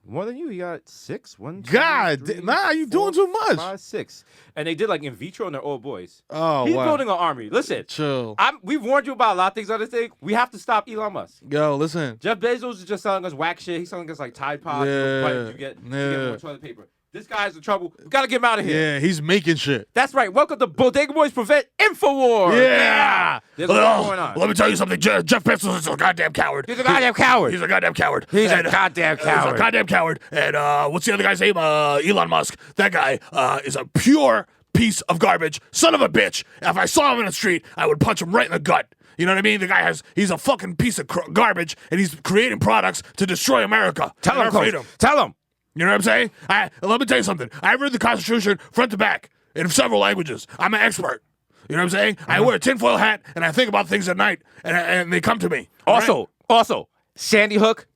B: More than you. You got 6. 1, 2,
A: God,
B: 3,
A: you
B: 4,
A: doing too much.
B: 5, 6. And they did like in vitro and they're all boys.
A: Oh,
B: He's
A: wow.
B: building an army. Listen.
A: Chill.
B: We've warned you about a lot of things on this thing. We have to stop Elon Musk.
A: Yo, listen.
B: Jeff Bezos is just selling us whack shit. He's selling us like Tide Pods. You get more toilet paper. This guy's in trouble. We gotta get him out of here.
A: Yeah, he's making shit.
B: That's right. Welcome to Bodega Boys Prevent Infowars.
A: Yeah.
B: There's a lot going on.
A: Let me tell you something. Jeff Bezos is a goddamn coward.
B: He's a goddamn coward.
A: He's a goddamn coward.
B: He's a goddamn coward.
A: And what's the other guy's name? Elon Musk. That guy is a pure piece of garbage. Son of a bitch. If I saw him in the street, I would punch him right in the gut. You know what I mean? The guy he's a fucking piece of garbage, and he's creating products to destroy America.
B: Tell him, Coach. Tell him.
A: You know what I'm saying? Let me tell you something. I read the Constitution front to back in several languages. I'm an expert. You know what I'm saying? I wear a tinfoil hat, and I think about things at night, and they come to me.
B: Also, Sandy Hook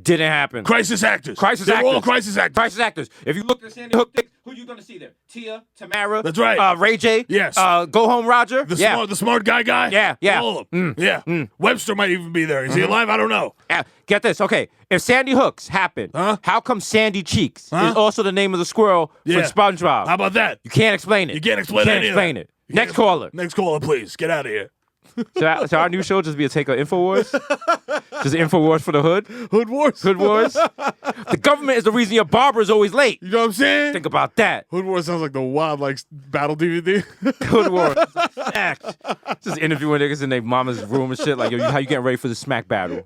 B: didn't happen.
A: Crisis actors. They're all crisis actors.
B: Crisis actors. If you look at Sandy Hook, who you gonna see there? Tia, Tamara.
A: That's right.
B: Ray J.
A: Yes.
B: Go Home Roger.
A: The smart guy.
B: Yeah.
A: All of them. Webster might even be there. Is he alive? I don't know.
B: Get this. Okay. If Sandy Hooks happened, how come Sandy Cheeks is also the name of the squirrel for SpongeBob?
A: How about that?
B: You can't explain it.
A: You can't explain it.
B: Next caller.
A: Next caller, please. Get out of here.
B: So our new show just be a take of Infowars? Just Infowars for the hood?
A: Hood Wars.
B: The government is the reason your barber is always late.
A: You know what I'm saying?
B: Think about that.
A: Hood Wars sounds like the wild battle DVD.
B: Hood Wars. Just interviewing niggas in their mama's room and shit. Like, yo, how you getting ready for the smack battle?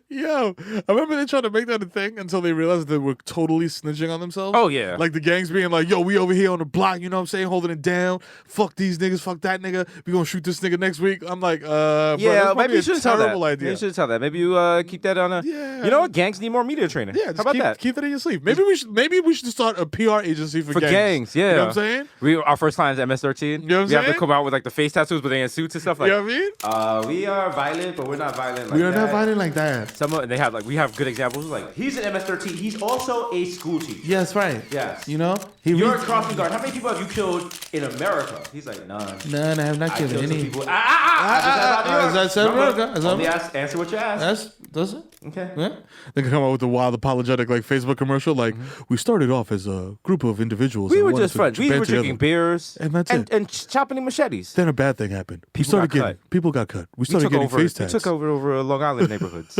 A: Yo, Yo, I remember they tried to make that a thing until they realized they were totally snitching on themselves.
B: Oh, yeah.
A: Like the gangs being like, yo, we over here on the block, you know what I'm saying, holding it down. Fuck these niggas, fuck that nigga. We gonna shoot this nigga next week. I'm like,
B: yeah, maybe you shouldn't tell that.
A: Idea.
B: Maybe you shouldn't tell that. Maybe you keep that on a.
A: Yeah.
B: You know what? Gangs need more media training.
A: Yeah,
B: how about that?
A: Keep that in your sleeve. Maybe we should start a PR agency for gangs.
B: Yeah.
A: You know what I'm saying?
B: Our first line is MS-13.
A: You know what I'm
B: we have
A: saying?
B: to come out with like the face tattoos, but they in suits and stuff like.
A: You know what I mean?
B: We are violent, but we're not violent like
A: We are
B: that.
A: not violent like that.
B: We have good examples. Like he's an MS-13. He's also a school teacher.
A: Yes, right.
B: Yes.
A: You know?
B: You're a crossing guard. How many people have you killed in America? He's like, none.
A: None, I have not killed any.
B: People. That's
A: America.
B: Only answer what you ask.
A: Does it?
B: Okay.
A: Yeah. They can come out with a wild apologetic like Facebook commercial like, we started off as a group of individuals.
B: We
A: and
B: were
A: wanted
B: just
A: to
B: friends. We
A: band
B: were drinking
A: together.
B: beers
A: And that's it.
B: and chopping machetes.
A: Then a bad thing happened. People got cut. We started getting face tats.
B: You took over Long Island neighborhoods.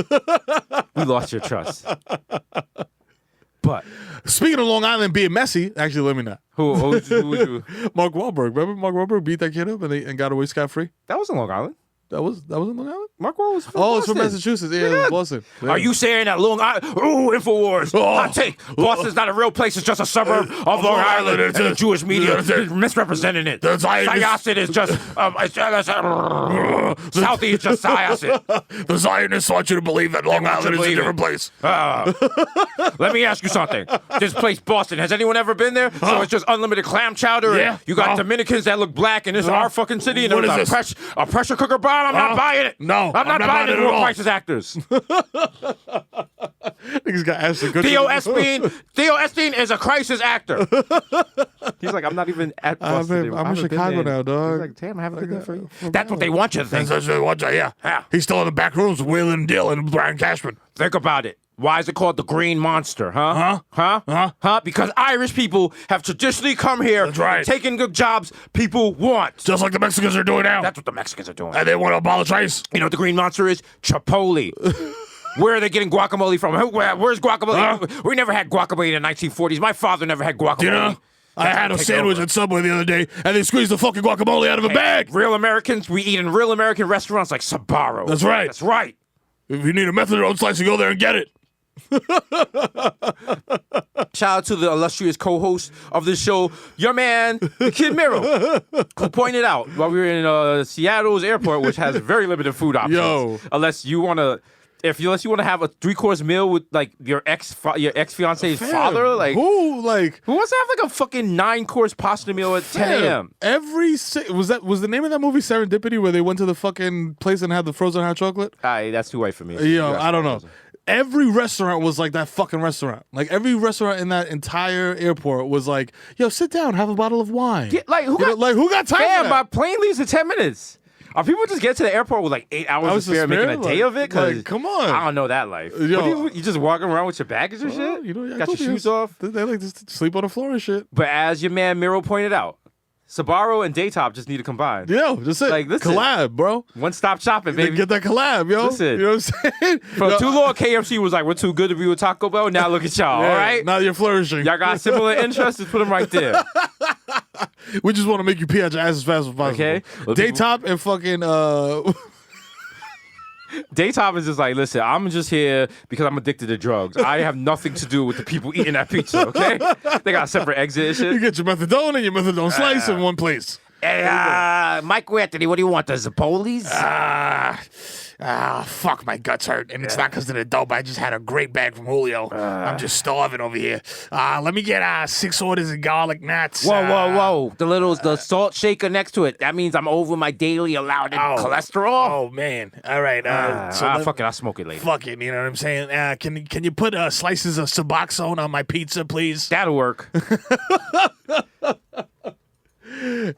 B: We lost your trust. But
A: speaking of Long Island being messy, actually, let me not.
B: Who
A: Mark Wahlberg. Remember Mark Wahlberg beat that kid up and got away scot-free?
B: That wasn't Long Island.
A: That was in Long Island?
B: Mark Wahlberg was from
A: Boston.
B: Boston.
A: It's from Massachusetts. Yeah, it was Boston. Yeah.
B: Are you saying that Long Island? Ooh, Infowars. Hot take. Boston's not a real place. It's just a suburb of Long Island. And the Jewish media is misrepresenting it. Syosset is just... Southeast is just Syosset.
A: The Zionists want you to believe that Long Island is a different place.
B: Let me ask you something. This place, Boston, has anyone ever been there? So it's just unlimited clam chowder.
A: Yeah.
B: And you got Dominicans that look black, and this is our fucking city. And
A: What
B: there's
A: is
B: a pressure cooker bomb. I'm not buying it.
A: No,
B: I'm not buying it.
A: at all.
B: Prices actors.
A: Niggas got Ashton Kutcher.
B: Theo Epstein is a crisis actor. He's like, I'm not even at Boston.
A: I'm in Chicago now, dog.
B: He's like, damn, I have a good for you. That's what they want you to think.
A: That's what they want you, yeah. He's still in the back rooms with Waylon Dill and Brian Cashman.
B: Think about it. Why is it called the Green Monster, huh? Because Irish people have traditionally come here,
A: That's right.
B: taking good jobs people want.
A: Just like the Mexicans are doing now.
B: That's what the Mexicans are doing.
A: And they want to abolish ICE.
B: You know what the Green Monster is? Chipotle. Where are they getting guacamole from? Where's guacamole? We never had guacamole in the 1940s. My father never had guacamole.
A: You know? I had a sandwich at Subway the other day, and they squeezed the fucking guacamole out of a bag.
B: Real Americans, we eat in real American restaurants like Sbarro.
A: That's right.
B: That's right.
A: If you need a methadone slice, you go there and get it.
B: Shout out to the illustrious co-host of this show, your man, the kid Mero, who pointed out while we were in Seattle's airport, which has very limited food options. Unless you want to... Unless you want to have a 3-course meal with like your ex-fiance's father, like
A: who
B: wants to have like a fucking 9-course pasta meal at 10 a.m.
A: Was the name of that movie Serendipity, where they went to the fucking place and had the frozen hot chocolate?
B: That's too white for me.
A: Yo, I don't know. Every restaurant was like that fucking restaurant. Like every restaurant in that entire airport was like, yo, sit down, have a bottle of wine.
B: Yeah, who got
A: time?
B: Damn,
A: for that?
B: my plane leaves in 10 minutes. Are people just get to the airport with like 8 hours to spare making a day of it?
A: Like, come on.
B: I don't know that life.
A: Yo.
B: You just walking around with your baggage and shit?
A: You know,
B: got your shoes off?
A: They like to sleep on the floor and shit.
B: But as your man Mero pointed out, Sbarro and Daytop just need to combine.
A: Yo, just it.
B: Like, listen,
A: collab, bro.
B: One-stop shopping, baby.
A: Get that collab, yo.
B: Listen.
A: You know what I'm saying?
B: For too long, KFC was like, we're too good to be with Taco Bell. Now look at y'all, all right?
A: Now you're flourishing.
B: Y'all got similar interests, just put them right there.
A: We just want to make you pee out your ass as fast as possible.
B: Okay. Well,
A: Daytop and fucking
B: Daytop is just like, listen, I'm just here because I'm addicted to drugs. I have nothing to do with the people eating that pizza, okay? They got separate exit and shit.
A: You get your methadone and your methadone slice in one place.
B: Hey, Mike Anthony, what do you want? The Zappolis?
A: Fuck, my guts hurt. And it's not because of the dope. I just had a great bag from Julio. I'm just starving over here. Let me get 6 orders of garlic nuts.
B: Whoa. The salt shaker next to it. That means I'm over my daily allowed cholesterol.
A: Oh, man. All right.
B: Fuck it. I'll smoke it later.
A: Fuck it. You know what I'm saying? Can you put slices of Suboxone on my pizza, please?
B: That'll work.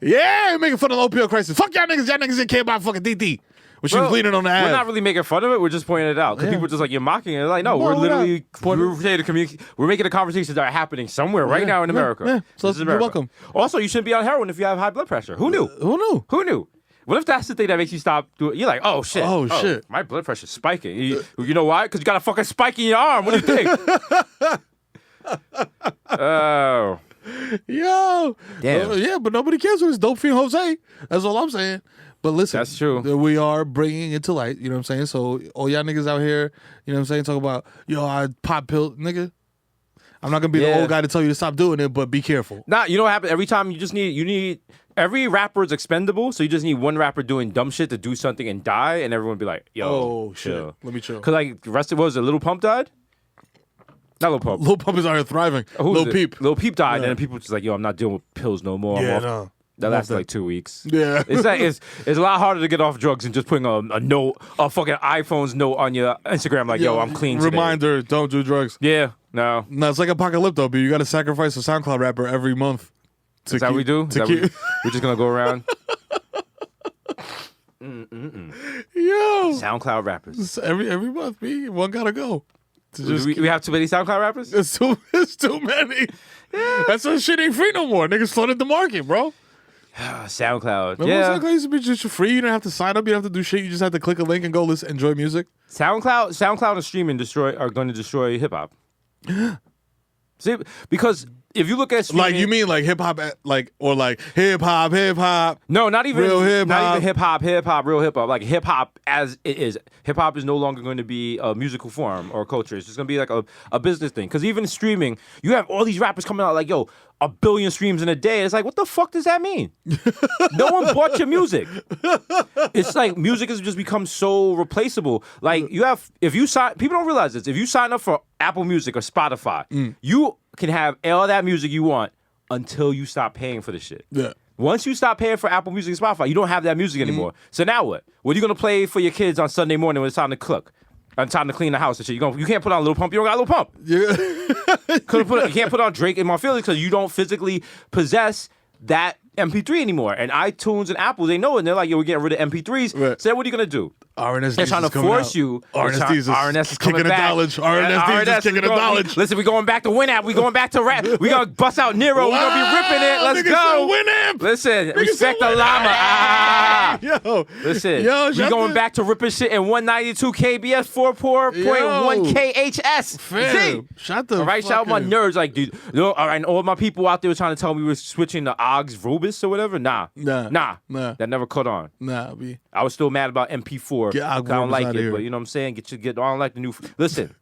A: Yeah, you're making fun of the opioid crisis. Fuck y'all niggas. Y'all niggas didn't care about fucking DT. When she was bleeding on the ass.
B: We're not really making fun of it. We're just pointing it out. Because people just like, you're mocking it. Like, no, we're literally we're making the conversations that are happening somewhere right now in America.
A: Yeah. So
B: this is America.
A: You're welcome.
B: Also, you shouldn't be on heroin if you have high blood pressure. Who knew?
A: Who knew?
B: What if that's the thing that makes you stop doing? You're like, oh shit.
A: Oh shit.
B: My blood pressure's spiking. You know why? Because you got a fucking spike in your arm. What do you think? Oh.
A: Yo.
B: Damn.
A: Yeah, but nobody cares when it's Dope Fiend Jose. That's all I'm saying. But listen,
B: That's true.
A: We are bringing it to light. You know what I'm saying? So all y'all niggas out here, you know what I'm saying, talk about, yo, I pop pill, nigga. I'm not gonna be the old guy to tell you to stop doing it, but be careful.
B: Nah, you know what happens? Every time you need every rapper is expendable, so you just need one rapper doing dumb shit to do something and die, and everyone be like, yo,
A: oh shit,
B: chill.
A: let me chill.
B: Cause like the rest of it was Lil Pump died. Not Lil Pump.
A: Lil Pump is out here thriving. Lil Peep.
B: Lil Peep died, and then people just like, yo, I'm not dealing with pills no more.
A: Yeah,
B: I'm off.
A: no.
B: That lasted like 2 weeks.
A: Yeah.
B: It's like it's a lot harder to get off drugs than just putting a note, a fucking iPhone's note on your Instagram like, yo, I'm clean today.
A: Reminder, don't do drugs.
B: Yeah, no.
A: No, it's like Apocalypto, but you got to sacrifice a SoundCloud rapper every month.
B: Is that what we do? We're just going to go around?
A: Yo.
B: SoundCloud rappers.
A: Every month, B. One got to go.
B: We have too many SoundCloud rappers?
A: It's too many. Yeah. That's why shit ain't free no more. Niggas flooded the market, bro.
B: SoundCloud.
A: Remember SoundCloud used to be just free. You didn't have to sign up. You didn't have to do shit. You just had to click a link and go listen, enjoy music.
B: SoundCloud and streaming are going to destroy hip hop. See, because if you look at streaming,
A: like you mean like hip hop, or hip hop.
B: No, not even
A: real hip hop.
B: Not even hip hop, real hip hop. Like hip hop as it is. Hip hop is no longer going to be a musical form or culture. It's just going to be like a business thing. Because even streaming, you have all these rappers coming out like, yo, 1 billion streams in a day. It's like, what the fuck does that mean? No one bought your music. It's like music has just become so replaceable. Like people don't realize this. If you sign up for Apple Music or Spotify, you can have all that music you want until you stop paying for the shit.
A: Yeah.
B: Once you stop paying for Apple Music and Spotify, you don't have that music anymore. So now what? What are you gonna play for your kids on Sunday morning when it's time to cook? And time to clean the house and shit. You can't put on Lil Pump. You don't got Lil Pump.
A: Yeah.
B: You can't put on Drake and My Feelings because you don't physically possess that MP3 anymore. And iTunes and Apple, they know it. And they're like, yo, we're getting rid of MP3s.
A: Right.
B: So what are you gonna do?
A: RNS
B: They're trying to force you.
A: RNS is kicking a knowledge. RNS is kicking a knowledge.
B: Listen, we going back to Winamp. We going back to rap. We gonna bust out Nero. We gonna be ripping it. Let's go.
A: Winamp.
B: Listen, respect the llama.
A: Yo.
B: Listen, we going back to ripping shit in 192 KBS 4.1 KHS.
A: Fam, shut the
B: all right, shout out my nerds. Like, dude, all right, and all my people out there were trying to tell me we were switching to Oggs Robus or whatever. Nah. That never caught on.
A: Nah, B.
B: I was still mad about MP4. I don't like it,
A: here.
B: but you know what I'm saying? I don't like the new. Listen,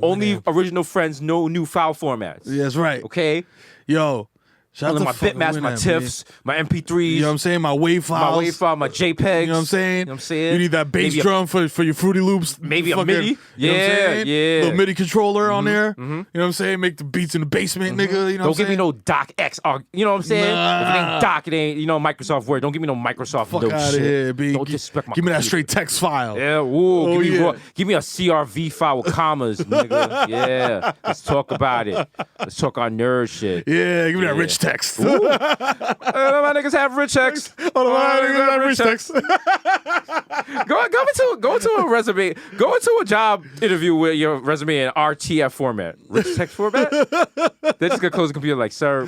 B: only
A: man.
B: original friends, no new file formats.
A: Yeah, that's right.
B: Okay?
A: Yo. Shout out
B: my bitmaps, my TIFFs, my MP3s.
A: You know what I'm saying? My WAV files.
B: My WAV file, my JPEGs.
A: You know what I'm saying?
B: You know what I'm saying?
A: You need that bass drum for your Fruity Loops.
B: Maybe
A: fucking,
B: a MIDI.
A: You know what I'm saying?
B: Yeah.
A: Little MIDI controller on there. You know what I'm saying? Make the beats in the basement, nigga. You know
B: Don't give me no Doc X. You know what I'm saying?
A: Nah.
B: If it ain't Doc, it ain't, Microsoft Word. Don't give me no Microsoft
A: Fuck
B: no
A: out
B: shit.
A: of here, B.
B: Don't disrespect my
A: Give me that
B: computer.
A: straight text file.
B: Yeah, ooh,
A: Oh,
B: give me a CRV file with commas, nigga. Yeah, let's talk about it. Let's talk our nerd shit.
A: Yeah, give me that rich text.
B: My niggas have rich text.
A: All my niggas have rich text.
B: Go into a resume. Go into a job interview with your resume in RTF format. Rich text format. They're just gonna close the computer like, sir.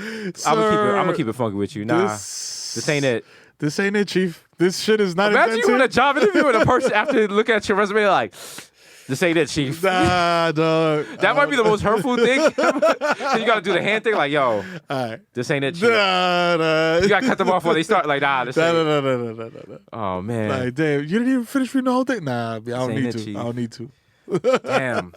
B: I'm gonna keep it funky with you. Nah, this ain't it.
A: This ain't it, Chief. This shit is not
B: Imagine
A: invented.
B: you in a job interview with a person after looking at your resume like, this ain't it, Chief.
A: Nah, dog.
B: That might be the most hurtful thing. You gotta do the hand thing like, yo, this ain't it, Chief.
A: Nah.
B: You gotta cut them off when they start like, nah, this ain't it.
A: No.
B: Oh, man.
A: Like, damn, you didn't even finish reading the whole thing? Nah, I don't
B: ain't
A: need
B: it,
A: to.
B: Chief.
A: I don't need to.
B: Damn.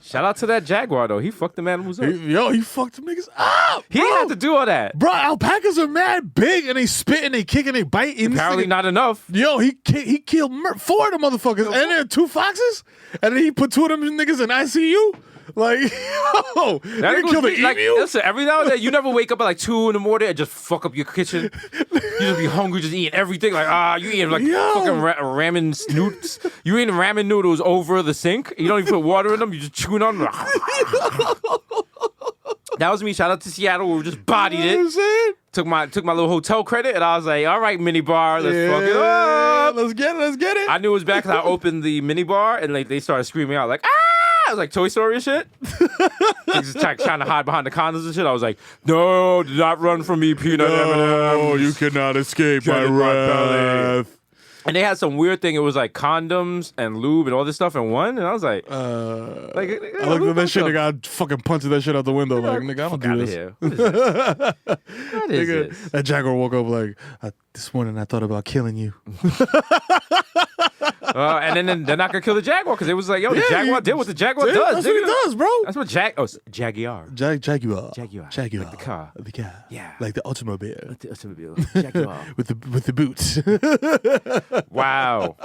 B: Shout out to that Jaguar, though. He fucked the animals up.
A: He fucked them niggas up.
B: He didn't have to do all that.
A: Bro, alpacas are mad big and they spit and they kick and they bite.
B: Apparently not enough.
A: Yo, he killed 4 of them motherfuckers. And then 2 foxes. And then he put 2 of them niggas in ICU. Like, yo, they killed the emu.
B: Listen, every now and then, you never wake up at like 2 in the morning and just fuck up your kitchen. You just be hungry, just eating everything. Like, you eating like fucking ramen noodles. You eating ramen noodles over the sink. You don't even put water in them. You just chewing on them. That was me. Shout out to Seattle. We just bodied it. Took my little hotel credit, and I was like, all right, mini bar, let's fuck it up.
A: Let's get it.
B: I knew it was bad because I opened the mini bar, and like they started screaming out like, ah! It was like Toy Story and shit. Just trying to hide behind the condoms and shit. I was like, no, do not run from me, peanut M&Ms.
A: Oh, you cannot escape my wrath.
B: And they had some weird thing. It was like condoms and lube and all this stuff in one. And I was like,
A: I looked at that shit. Nigga, I fucking punched that shit out the window. Like, nigga, I don't do this.
B: Here. What is this? What is
A: Nigga,
B: this?
A: that Jaguar woke up like, this morning I thought about killing you.
B: And then they're not gonna kill the Jaguar because it was like, yo, the Jaguar did what the Jaguar does.
A: That's what it does, bro.
B: That's what Jaguar.
A: Jaguar.
B: Like the car.
A: The car.
B: Yeah.
A: Like the automobile.
B: The automobile. Jaguar.
A: with the boots.
B: Wow.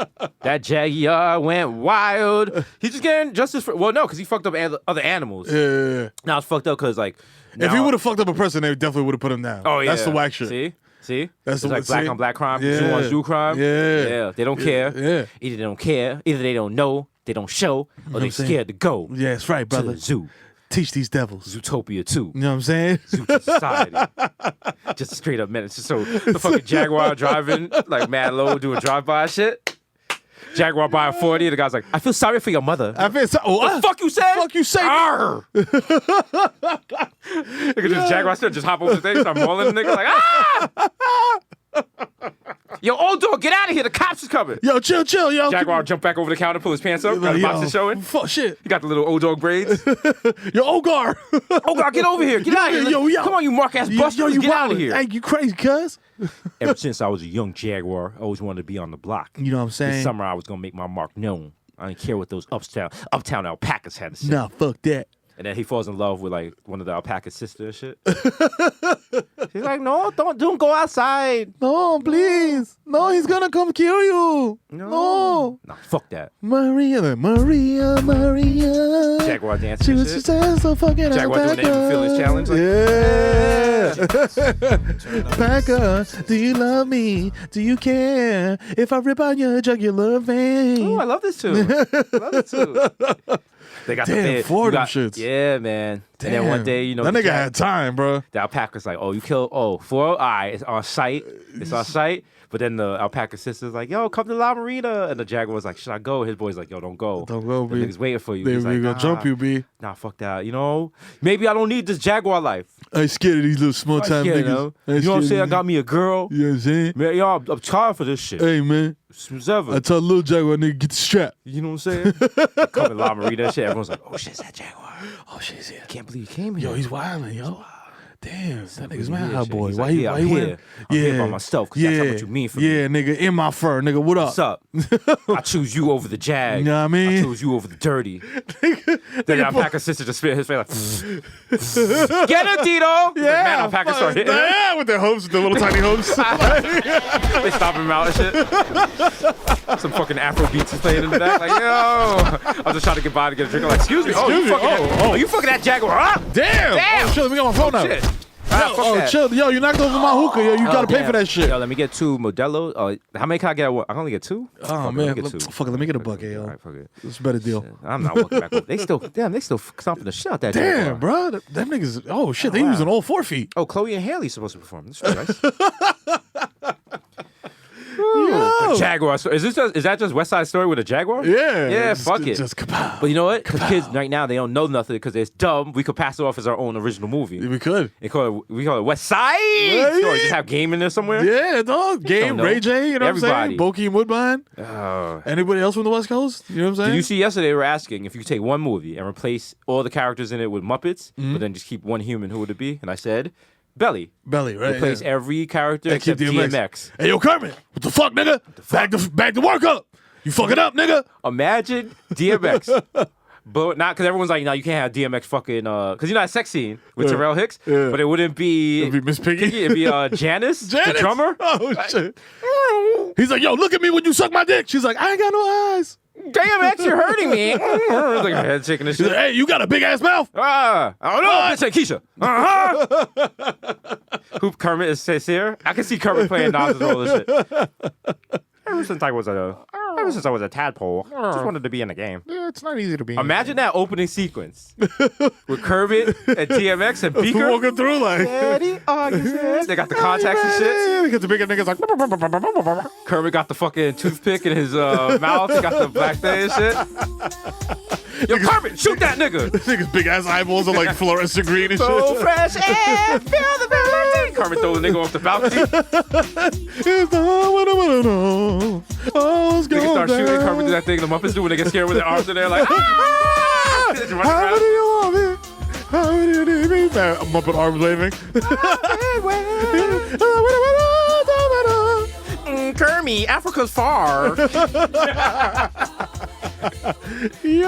B: That Jaguar went wild. He's just getting justice for, well, no, because he fucked up other animals.
A: Yeah.
B: Now it's fucked up because like,
A: if he would have fucked up a person, they definitely would have put him down.
B: Oh yeah.
A: That's the whack shit.
B: See?
A: That's
B: it's like black on black crime, zoo on zoo crime.
A: Yeah.
B: They don't care.
A: Yeah.
B: Either they don't care, either they don't know, they don't show, or they scared to go.
A: Yeah, that's right, brother.
B: To the zoo.
A: Teach these devils.
B: Zootopia 2.
A: You know what I'm saying?
B: Zoo to society. Just a straight up menace. So the fucking Jaguar driving like mad low doing drive-by shit. Jaguar by a 40, the guy's like, I feel sorry for your mother.
A: I feel so. Oh,
B: the fuck you said?
A: Fuck you say.
B: Arr! Look at this Jaguar still just hop over the thing, start mauling the nigga like, ah! Yo, old dog, get out of here. The cops is coming.
A: Yo, chill, yo.
B: Jaguar jump back over the counter, pull his pants up, got the boxes showing.
A: Fuck shit.
B: He got the little old dog braids.
A: Yo, Ogar.
B: Ogar, get over here. Get out of here.
A: Yo.
B: Come on, you mark-ass busters.
A: You
B: get out of here.
A: Hey, you crazy, cuz?
B: Ever since I was a young Jaguar, I always wanted to be on the block.
A: You know what I'm saying?
B: This summer, I was going to make my mark known. I didn't care what those uptown alpacas had to say.
A: Nah, fuck that.
B: And then he falls in love with like one of the alpaca's sisters and shit. She's like, no, don't go outside.
A: No, please. No, he's gonna come kill you. No.
B: Nah, fuck that.
A: Maria.
B: Jaguar dancing
A: She
B: and
A: was
B: shit.
A: just so fucking
B: Jaguar doing the Even Feelings challenge. Like,
A: yeah. Packer, do you love me? Do you care if I rip out your jugular vein?
B: oh, I love this too. I love it too. They got
A: Damn,
B: the bed.
A: four of them shits.
B: Yeah, man.
A: Damn.
B: And then one day, you know,
A: that nigga had time, bro.
B: the alpaca's like, oh, you killed, 4? All right, it's on site. It's on site. But then the alpaca sister's like, yo, come to La Marina. And the Jaguar was like, should I go? His boy's like, yo, don't go.
A: Don't go,
B: The
A: B.
B: nigga's waiting for you.
A: They
B: He's like,
A: gonna jump you, B.
B: Nah, fuck that. You know, maybe I don't need this Jaguar life.
A: I ain't scared of these little small time
B: Yeah,
A: niggas.
B: you know what I'm saying? I got me a girl.
A: You know what I'm saying?
B: Man, y'all, I'm tired for this shit.
A: Hey, man.
B: Smooth ever.
A: I told Lil Jaguar, nigga, get the strap.
B: You know what I'm saying? Come in La Marina and shit. Everyone's like, oh shit, it's that Jaguar.
A: Oh, shit, yeah.
B: I can't believe he came here.
A: Yo, he's wildin', yo. Damn, that nigga's mad
B: Yeah,
A: hot
B: shit.
A: boy.
B: He's
A: Why
B: like,
A: he
B: yeah,
A: why
B: I'm
A: he
B: here.
A: went?
B: I'm here by myself because that's what you mean for me.
A: Yeah, nigga, in my fur, nigga. What up?
B: What's up? I choose you over the Jag.
A: You know what I mean?
B: I choose you over the dirty. Then alpaca sister just spit his face like, get it, Tito.
A: Yeah,
B: Man, alpaca start hitting him.
A: Yeah, with their hopes, the little tiny hopes.
B: They stop him out and shit. Some fucking Afro beats is playing in the back. Like, yo. I'm just trying to get by to get a drink. I'm like, excuse me.
A: Excuse me.
B: You fucking that Jaguar, huh?
A: Damn. Oh, shit, let me get my phone now.
B: Shit.
A: Chill. Yo, you knocked over my hookah. Yo, you gotta pay for that shit.
B: Yo, let me get 2 Modelo. How many can I get? I can only get 2.
A: Oh, man. Fuck it, let me get a bucket, yo.
B: All right, fuck it.
A: It's a better deal.
B: I'm not walking back over. They still stomping the shit out that Jaguar.
A: Damn, bro. Them niggas, oh, shit, they using all 4 feet.
B: Oh, Chloe and Haley's supposed to perform. This is nice.
A: Yo.
B: Jaguar. Is that just West Side Story with a Jaguar?
A: Yeah.
B: Yeah, fuck it.
A: Just kapow.
B: But you know what? Because kids right now, they don't know nothing because it's dumb. We could pass it off as our own original movie.
A: We could.
B: We call it West Side
A: Yeah.
B: Story. Just have game in there somewhere.
A: Yeah, dog. Game,
B: know.
A: Ray J, you know
B: Everybody.
A: what I'm saying? Bokeem Woodbine.
B: Oh.
A: Anybody else from the West Coast? You know what I'm saying?
B: Did you see yesterday they were asking if you could take one movie and replace all the characters in it with Muppets, but then just keep one human, who would it be? And I said, Belly.
A: Belly, right?
B: Replace
A: yeah.
B: every character
A: And keep
B: except DMX.
A: Hey, yo, Kermit. What the fuck, nigga? Back to work up. You fucking up, nigga.
B: Imagine DMX. But not because everyone's like, no, you can't have DMX fucking because you know that sex scene with Terrell Hicks, but it wouldn't be.
A: It'd be Miss Piggy.
B: It'd be Janice, the drummer.
A: Oh shit. He's like, yo, look at me when you suck my dick. She's like, I ain't got no eyes.
B: DMX, you're hurting me. Like her head shaking and
A: He's
B: shit.
A: like, hey, you got a big ass mouth.
B: I don't know, bitch, Keisha. Who Kermit is here? I can see Kermit playing Nas's role and shit. Ever since I was a tadpole, I just wanted to be in the game.
A: Yeah, it's not easy to be.
B: Imagine that opening sequence with Kermit and DMX and Beaker
A: walking through like.
B: They got the contacts and shit.
A: Because the bigger niggas like.
B: Kermit got the fucking toothpick in his mouth. He got the black thing and shit. Yo, Kermit, shoot that nigga.
A: Niggas big ass eyeballs are like fluorescent green and
B: So
A: shit.
B: fresh air, feel the melody. Kermit throw the nigga off the balcony.
A: It's the oh, it's
B: Nigga start
A: going
B: shooting
A: down.
B: Kermit through that thing. The Muppets do when they get scared with their arms in there like, ah! Just running
A: How
B: around.
A: do you want me? How do you need me? Muppet arms waving.
B: Kermit, Africa's far.
A: Yo.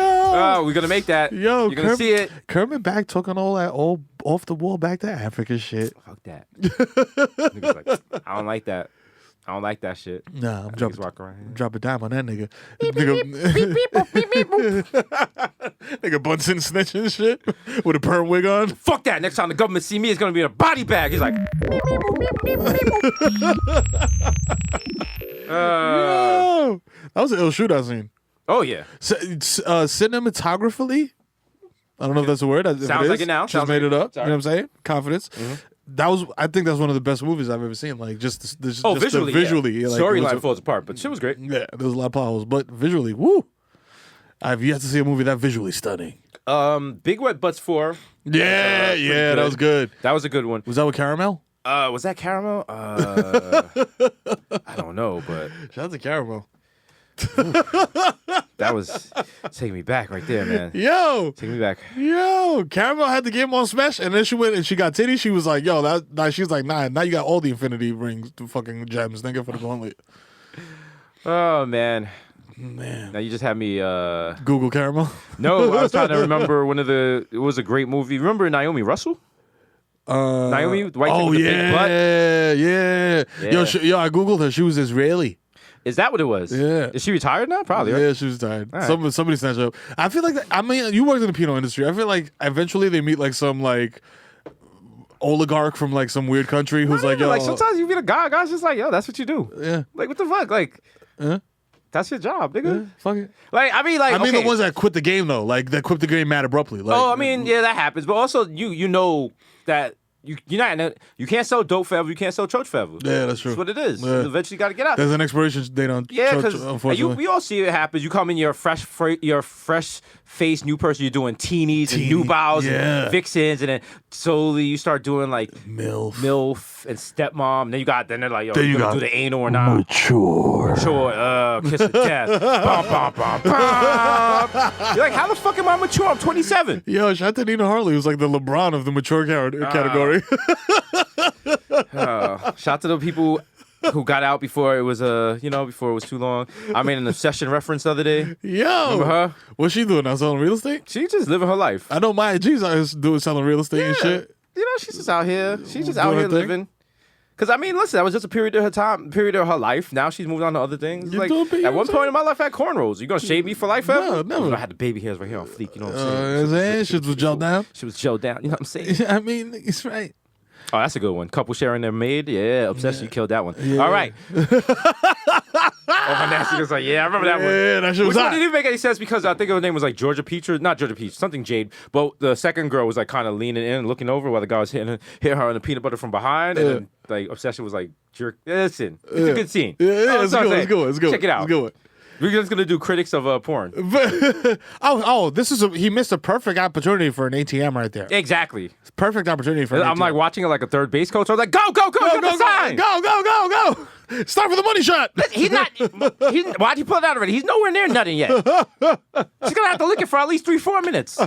B: Oh, we're gonna make that.
A: Yo,
B: you're gonna see it.
A: Kermit back talking all that old off the wall back to Africa shit.
B: Fuck that. Nigga's like, I don't like that. I don't like that shit.
A: Nah, I'm
B: Niggas walk around.
A: drop a dime on that nigga. Nigga Bunsen snitching shit with a perm wig on.
B: Fuck that. Next time the government see me, it's gonna be in a body bag. He's like,
A: Yo, that was an ill shoot I seen.
B: oh yeah.
A: Cinematographically, I don't know if that's a word. If
B: Sounds
A: is,
B: like it now.
A: Just
B: Sounds
A: made
B: like
A: it
B: it.
A: up. You know what I'm saying? Confidence. I think that's one of the best movies I've ever seen. Like just
B: Visually.
A: visually.
B: Yeah.
A: Like, it was
B: Storyline
A: a-
B: falls apart, but shit was great.
A: Yeah, there was a lot of plot holes, but visually, woo! I've yet to see a movie that visually stunning.
B: Big Wet Butts 4.
A: Yeah,
B: good.
A: that was good.
B: That was a good one.
A: Was that with Caramel?
B: Was that Caramel? I don't know, but
A: Shout out to Caramel.
B: that was taking me back right there, man.
A: Yo,
B: Taking me back.
A: Caramel had the game on Smash, and then she went and she got titty. She was like, yo, she was like, nah, now you got all the Infinity rings, the fucking gems. Thank you for the gauntlet.
B: Oh man.
A: Man.
B: Now you just had me
A: Google Caramel.
B: No, I was trying to remember it was a great movie. Remember Naomi Russell? Naomi, the white chick with the big butt?
A: Yeah.
B: Yeah.
A: Yo, I Googled her. She was Israeli.
B: Is that what it was?
A: Yeah.
B: Is she retired now? Probably, right?
A: Yeah, she was tired.
B: All right.
A: Somebody snatched her up. I feel like you worked in the Pinot industry. I feel like eventually they meet like some like oligarch from like some weird country who's like, yo,
B: like sometimes you meet a guy's just like, yo, that's what you do.
A: yeah,
B: Like, what the fuck? Like, that's your job, nigga.
A: fuck it.
B: Like, I mean,
A: I mean
B: okay.
A: the ones that quit the game though, like that quit the game mad abruptly. Like,
B: Oh, I mean, yeah, that happens. But also, you know that you can't sell dope forever. You can't sell church forever.
A: Yeah, that's true.
B: That's what it is.
A: Yeah.
B: You eventually got to get out.
A: There's an expiration date on.
B: Yeah,
A: church,
B: because
A: unfortunately,
B: we all see it happens. You come in, you're a fresh faced new person. You're doing teenies and new bows
A: yeah.
B: and vixens, and then slowly you start doing like MILF and stepmom. Then they're like, yo,
A: Then you
B: you gonna
A: got
B: do the anal or not?
A: mature.
B: Sure, kiss of death. Bum, bum, bum, bum. You're like, how the fuck am I mature? I'm 27.
A: Yo, shout out to Nina Hartley, who's like the LeBron of the mature category.
B: Shout out to the people who got out before it was before it was too long. I made an Obsession reference the other day.
A: Yo,
B: Remember her?
A: What's she doing now? Selling real estate?
B: She just living her life.
A: I know Maya G's out here doing selling real estate and shit.
B: You know, she's just out here. She's just
A: Doing
B: out
A: her
B: here
A: thing.
B: living. Because, I mean, listen, that was just a period of her life. Now she's moved on to other things.
A: You
B: Like,
A: doing big,
B: at one
A: you know
B: point in my life, I had cornrows. You going to shave me for life forever?
A: No, never.
B: I had the baby hairs right here on fleek, you know what I'm
A: You know what
B: saying?
A: I'm saying? Shit was gelled down.
B: She was gelled down, you know what I'm saying?
A: I mean, it's right.
B: Oh, that's a good one. Couple sharing their maid. Yeah, Obsession, you killed that one.
A: Yeah.
B: All right. Oh, my nasty was like, yeah, I remember that one.
A: Yeah, that shit was
B: Which one
A: hot.
B: didn't even make any sense because I think her name was like Georgia Peach or not Georgia Peach, something Jade. But the second girl was like kind of leaning in and looking over while the guy was hitting her in the peanut butter from behind. And then like Obsession was like jerk. Listen, it's a good scene.
A: Yeah,
B: That's
A: it's
B: what I'm
A: good.
B: saying.
A: It's good. It's good.
B: Check it out.
A: It's good.
B: We're just gonna do critics of porn.
A: This is he missed a perfect opportunity for an ATM right there.
B: Exactly.
A: Perfect opportunity for an
B: I'm
A: ATM.
B: like watching it like a third base coach. I was like, go,
A: go,
B: get the sign.
A: go. Start for the money shot.
B: He's not. Why'd you pull it out already? He's nowhere near nutting yet. She's gonna have to lick it for at least 3-4 minutes.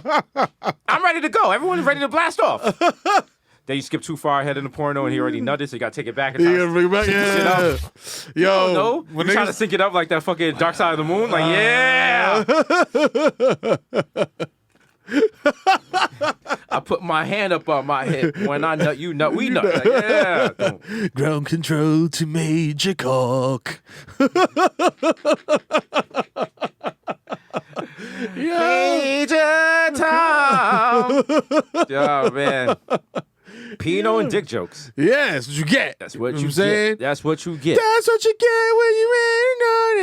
B: I'm ready to go. Everyone's ready to blast off. Then you skip too far ahead in the porno and he already nutted, so you gotta take it back. And
A: You gotta bring it back.
B: sync the shit
A: Yeah.
B: up.
A: Yo,
B: No,
A: when
B: you trying to
A: niggas,
B: sync it up like that fucking Dark Side of the Moon. Like, yeah. I put my hand up on my hip. When I nut, you nut. We nut. Like, yeah.
A: ground control to Major Cock.
B: Major Tom. Oh, man. Pinot and dick jokes.
A: Yeah, that's what you get.
B: That's what
A: know
B: you
A: I'm saying.
B: get. That's what you get.
A: That's what you get when you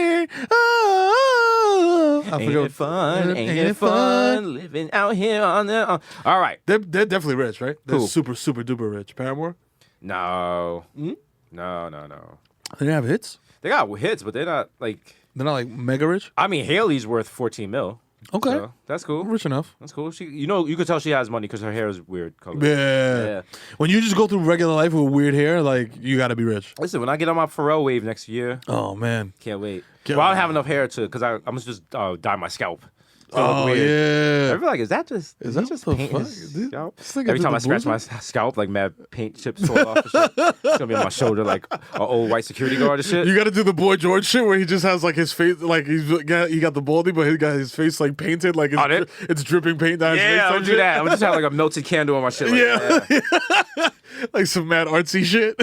A: ain't it. Oh, I
B: Ain't
A: forgot-
B: it fun? Ain't it fun? Living out here on the. All right.
A: They're definitely rich, right? They're
B: Who?
A: super duper rich. Paramore.
B: No.
A: Hmm?
B: No.
A: They have hits.
B: They got hits, but they're not like.
A: They're not like mega rich.
B: I mean, Haley's worth 14 mil.
A: Okay.
B: So, that's cool.
A: Rich enough.
B: That's cool. She, you could tell she has money because her hair is weird color.
A: Yeah. When you just go through regular life with weird hair, like, you got to be rich.
B: Listen, when I get on my Pharrell wave next year,
A: Oh, man.
B: can't wait. Well, I don't have enough hair because I'm gonna just dye my scalp.
A: Oh,
B: weird.
A: yeah.
B: I feel like, is that just
A: the
B: paint?
A: fuck?
B: his
A: Dude,
B: scalp?
A: this nigga
B: Every
A: did
B: time
A: the
B: I scratch my scalp, like mad paint chips fall off and shit. It's gonna be on my shoulder like an old white security guard and shit.
A: You got to do the Boy George shit where he just has like his face, like he got the baldy, but he got his face like painted, like it's dripping paint down his face.
B: Yeah, I'm gonna do that. I'm gonna just have like a melted candle on my shit. Like,
A: Yeah. Like some mad artsy shit.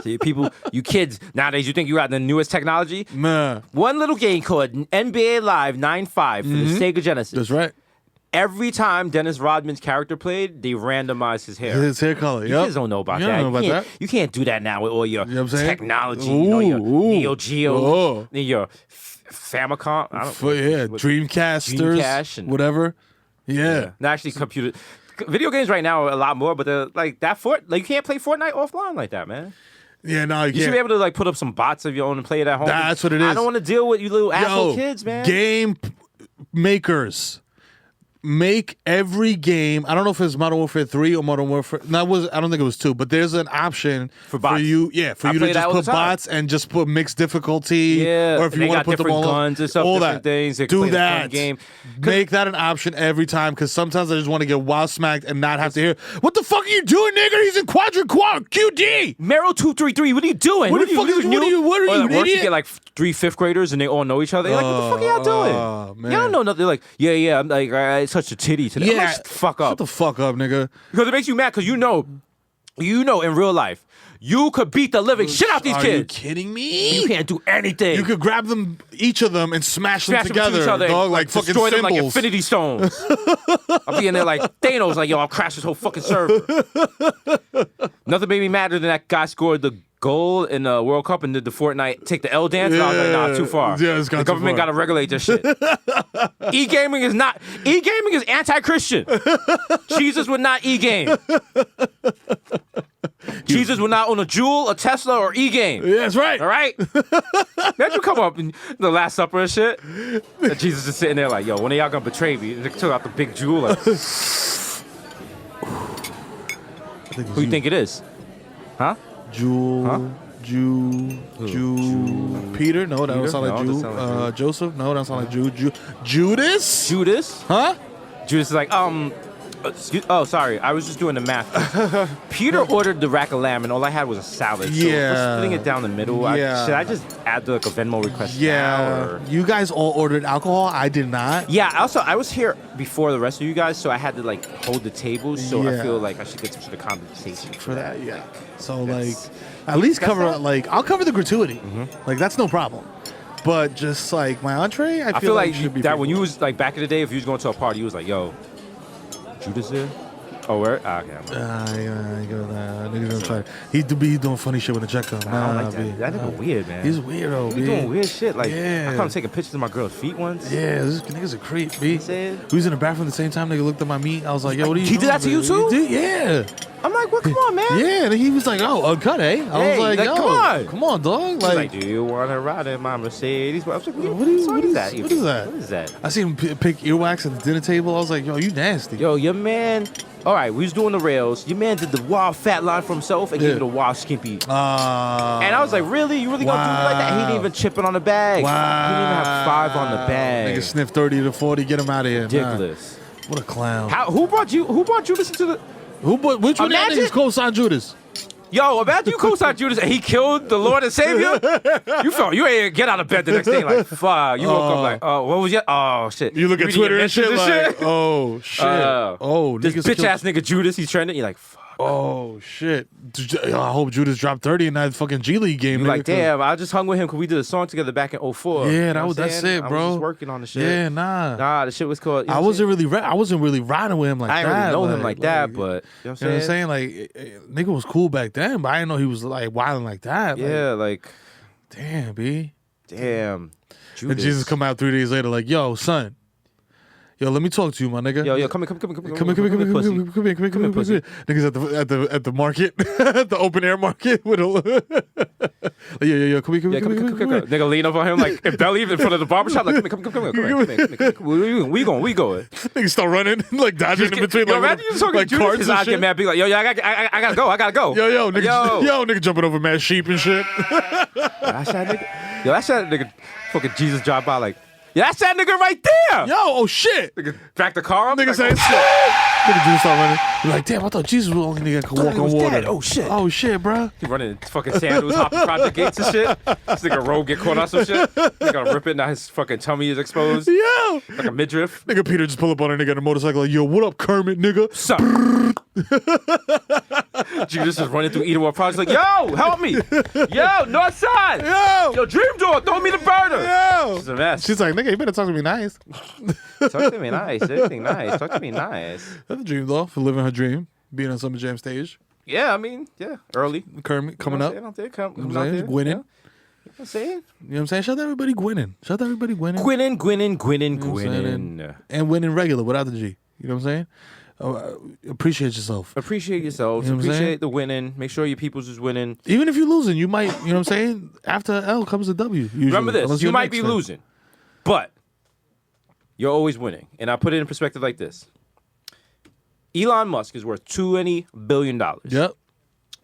B: See, people, you kids nowadays, you think you got the newest technology?
A: Nah.
B: One little game called NBA Live 9.5 for the Sega Genesis.
A: That's right.
B: Every time Dennis Rodman's character played, they randomized his hair.
A: His hair color,
B: You kids don't know about
A: You
B: that.
A: don't know about that.
B: You can't do that now with all your
A: know what I'm saying?
B: technology,
A: Ooh,
B: your
A: ooh.
B: Neo Geo,
A: Oh.
B: your Famicom. I don't know.
A: Dreamcasters,
B: Dreamcast and-
A: whatever. Yeah.
B: Not actually computer. Video games right now are a lot more, but they're like that. Like you can't play Fortnite offline like that, man.
A: Yeah, no,
B: You should be able to like put up some bots of your own and play it at home.
A: That's what it is.
B: I don't want to deal with you little asshole kids, man.
A: Game makers. Make every game. I don't know if it's Modern Warfare 3 or Modern Warfare. No, I don't think it was 2, but there's an option
B: For bots.
A: you. Yeah, for
B: I
A: you
B: play
A: to
B: that
A: just
B: all the
A: put
B: time.
A: bots and just put mixed difficulty.
B: Yeah,
A: or if
B: and
A: you
B: they
A: want
B: got
A: to put them
B: different
A: all
B: guns and stuff,
A: all
B: different
A: that.
B: things. They can
A: Do
B: play the fun
A: that.
B: game.
A: Make that an option every time because sometimes I just want to get wild smacked and not have to hear what the fuck are you doing, nigga? He's in quadrant QD.
B: Mero 233. What are you doing?
A: What the fuck is- what are you,
B: Or like,
A: an
B: worse, you
A: idiot?
B: get like 3 fifth graders and they all know each other. You're like, what the fuck are y'all doing?
A: Oh, man.
B: Y'all don't know nothing. They're like, yeah. I'm like, I touched a titty today. I'm like, shut the fuck up.
A: Shut the fuck up, nigga.
B: Because it makes you mad because you know in real life, you could beat the living shit out these
A: Are
B: kids.
A: you kidding me?
B: You can't do anything.
A: You could grab them, each of them, and smash them
B: Smash them
A: together,
B: to each other
A: dog,
B: and,
A: like fucking
B: destroy them like
A: symbols.
B: infinity stones. I'll be in there like Thanos, like, yo, I'll crash this whole fucking server. Nothing made me madder than that guy scored the goal in the World Cup and did the Fortnite take the L dance. And I was like, nah, too far.
A: Yeah, it's gone
B: the
A: too
B: government
A: far.
B: got to regulate this shit. E-gaming is anti-Christian. Jesus would not e-game. Jesus would not own a Juul, a Tesla, or e-game.
A: Yeah, that's right.
B: All right? Imagine you come up in the Last Supper and shit. And Jesus is sitting there like, yo, when are y'all gonna betray me? And they took out the big jewel. Like, who you think it is? Huh?
A: Peter? No, that don't
B: Peter?
A: sound like
B: No,
A: Jew.
B: that sound like Jew.
A: Joseph? No, that don't sound like Jew. Judas?
B: Judas?
A: Huh?
B: Judas is like, sorry, I was just doing the math. Peter ordered the rack of lamb, and all I had was a salad. So
A: Yeah.
B: splitting it down the middle.
A: Yeah.
B: Should I just add like a Venmo request now?
A: Yeah.
B: Or?
A: You guys all ordered alcohol. I did not.
B: Yeah. Also, I was here before the rest of you guys, so I had to like hold the table. So I
A: Yeah.
B: feel like I should get some sort of compensation
A: For that, yeah. So,
B: That's-
A: like, at least
B: That's
A: cover,
B: that?
A: like, I'll cover the gratuity. Like, that's no problem. But just, like, my entree, I
B: feel like
A: should be
B: that
A: pretty
B: when you
A: cool.
B: was like back in the day, if you was going to a party, you was like, "Yo, Judas there? Oh, where? Ah, okay."
A: Yeah, niggas gonna try. He do be doing funny shit when the check comes.
B: I don't like that. That nigga weird, man.
A: He's weirdo,
B: He
A: B.
B: doing weird shit. Like,
A: Yeah.
B: I caught him taking pictures of my girl's feet once.
A: Yeah, this nigga's a creep, B.
B: said?
A: We was in the bathroom at the same time. Nigga looked at my meat. I was like, "Yo, what are you?"
B: He did that to
A: doing,
B: you too?
A: He did, yeah.
B: I'm like, well, come on, man.
A: Yeah, and he was like, "Oh, uncut, eh?" I
B: Hey,
A: was like,
B: like,
A: "Yo,
B: come on."
A: dog."
B: He's
A: Like,
B: like, do you want to ride in my Mercedes? I was like,
A: What is-
B: what
A: what
B: is
A: is-
B: that?
A: what is that?
B: What is that?
A: I seen him pick earwax at the dinner table. I was like, "Yo, you nasty."
B: Yo, your man. All right, we was doing the rails. Your man did the wild fat line for himself and
A: Yeah.
B: gave it a wild skimpy. And
A: And
B: I was like, really? You really gonna do me like that? He didn't even chip it on the bag.
A: Wow.
B: He didn't even have 5 on the bag.
A: Nigga sniff 30 to 40. Get him out of here. Nah.
B: Ridiculous.
A: What a clown.
B: Who brought Judas into the?
A: Which one of
B: Imagine-
A: niggas co-signed Judas?
B: Yo, imagine you co-signed Judas and he killed the Lord and Savior. You ain't get out of bed the next day like fuck. You woke up like, oh, what was your? Oh shit.
A: You look at
B: reading your
A: Twitter and shit
B: mentions
A: like, oh shit.
B: this
A: niggas
B: bitch
A: killed-
B: ass nigga Judas, he's trending. You're like, fuck.
A: Oh shit. I hope Judas dropped 30 in that fucking G League game.
B: You're
A: nigga,
B: like, damn, I just hung with him because we did a song together back in 04.
A: Yeah,
B: You know what I'm
A: that's
B: saying?
A: it,
B: I
A: bro.
B: was just working on the shit.
A: Yeah, nah.
B: Nah, the shit was called. You know
A: I
B: what I'm
A: wasn't really riding with him like
B: I
A: that.
B: didn't really know him like that, but you know
A: you
B: what
A: know
B: I'm
A: what I'm
B: saying?
A: saying? Like, nigga was cool back then, but I didn't know he was like wilding like that. Like,
B: Yeah, like,
A: damn, B.
B: damn.
A: And Jesus come out 3 days later, like, yo, son, Yo, let me talk to you, my nigga.
B: Yo, come here.
A: Come here. Niggas at the market, at the open air market with a. Yo, come here.
B: Nigga lean over him like if belly in front of the barbershop. Like, come here. We going.
A: Niggas start running, like dodging in between.
B: Yo,
A: like,
B: imagine you talking
A: like
B: to
A: cards
B: his
A: and
B: eye
A: shit.
B: get mad. Be like, yo, I gotta go.
A: Yo, nigga jumping over mad sheep and shit.
B: That's that nigga. Fucking Jesus drive by like. Yeah, that's that nigga right there.
A: Yo, oh shit.
B: Nigga back the car up.
A: Nigga
B: like,
A: saying shit. Nigga just start running. You're like, damn, I thought Jesus was the only nigga that could walk on water.
B: Dead. Oh shit.
A: Oh shit, bro.
B: He running in fucking sandals, hopping project gates and shit. This nigga road get caught on some shit. Nigga rip it, now his fucking tummy is exposed.
A: Yo.
B: Like a midriff.
A: Nigga Peter just pull up on a nigga on a motorcycle like, yo, what up, Kermit, nigga?
B: Sup? Jesus is running through Edenwald Project like, yo, help me. Yo, north side. Yo, Dream Door, throw me the burner.
A: Yo.
B: She's a mess.
A: She's like, nigga, you better talk to me nice.
B: Talk to me nice. Everything nice. Talk to me nice.
A: That's a dream, though, for living her dream. Being on Summer Jam stage.
B: Yeah, I mean, yeah, early.
A: Kermit coming up.
B: Out there, coming
A: You know what I'm
B: out
A: saying?
B: there.
A: Gwynning.
B: Yeah. You know what I'm saying?
A: You know what I'm saying? Shout out everybody Gwynning.
B: Gwynning.
A: And winning regular without the G. You know what I'm saying? Appreciate yourself.
B: Appreciate yourselves.
A: You know what I'm saying?
B: Appreciate the winning. Make sure your people's is winning.
A: Even if you're losing, you might, you know what I'm saying? After L comes a W. Usually.
B: Remember this.
A: Unless
B: You
A: you're
B: might
A: next
B: be
A: time.
B: losing, but you're always winning. And I put it in perspective like this. Elon Musk is worth $20 billion.
A: Yep.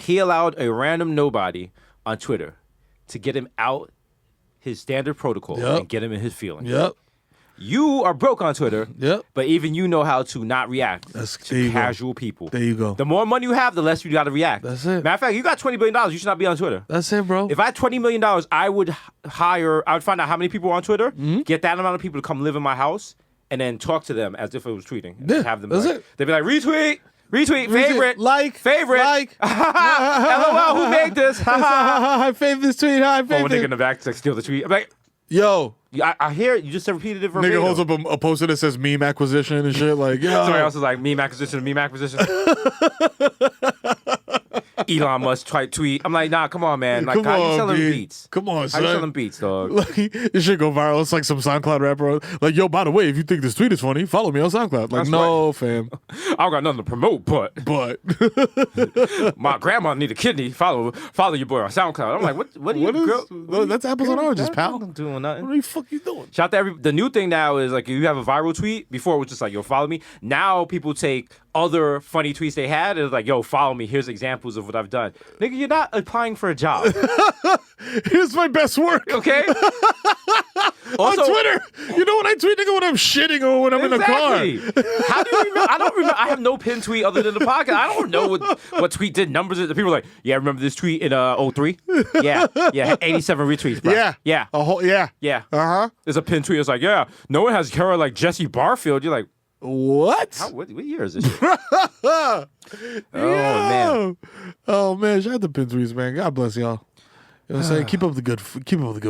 B: He allowed a random nobody on Twitter to get him out his standard protocol
A: Yep.
B: and get him in his feelings.
A: Yep.
B: You are broke on Twitter,
A: Yep.
B: but even you know how to not react
A: There
B: to
A: you go.
B: casual people.
A: There you go.
B: The more money you have, the less you got to react.
A: That's it.
B: Matter of fact, you got $20 billion, you should not be on Twitter.
A: That's it, bro.
B: If I had $20 million, I would find out how many people are on Twitter,
A: Mm-hmm.
B: get that amount of people to come live in my house, and then talk to them as if it was tweeting. And
A: Yeah,
B: have them
A: that's
B: like,
A: it.
B: They'd be like, retweet, favorite, favorite.
A: like.
B: LOL, who made this?
A: I favor this tweet. I
B: Oh,
A: favor
B: one nigga in the back to like, steal the tweet. I'm like,
A: Yo.
B: I hear it. You just repeated it verbatim.
A: Nigga holds up a poster that says meme acquisition and shit. Like, yo.
B: Somebody else is like, meme acquisition. Elon Musk tweet. I'm like, nah, come on, man. Like,
A: Come
B: how you
A: on,
B: selling
A: B.
B: beats?
A: Come on,
B: How
A: son.
B: you selling beats, dog?
A: Like, this shit go viral. It's like some SoundCloud rapper. Like, yo, by the way, if you think this tweet is funny, follow me on SoundCloud. Like,
B: That's
A: no, fam.
B: I don't got nothing to promote, but my grandma need a kidney. Follow your boy on SoundCloud. I'm like, what are you, girl?
A: No, that's apples and oranges, pal.
B: I'm doing nothing.
A: What the fuck you doing?
B: Shout out to the new thing now is like, if you have a viral tweet, before it was just like, yo, follow me. Now people take other funny tweets they had and it's like, yo, follow me. Here's examples of what I've done. Nigga, you're not applying for a job.
A: Here's my best work.
B: Okay? Also,
A: on Twitter. You know when I tweet, nigga, when I'm shitting or when I'm in the car.
B: How do you remember? I don't remember. I have no pin tweet other than the podcast. I don't know what tweet did numbers. The people are like, yeah, remember this tweet in 03? Yeah, 87 retweets, bro.
A: Yeah. A whole, yeah. Uh-huh.
B: There's a pin tweet. It's like, yeah, no one has hair like Jesse Barfield. You're like,
A: what?
B: What year is this? Oh, man.
A: Oh, man. Shout out to pin tweets, man. God bless y'all. You know what I'm saying? Keep up the good fight.
B: Keep up the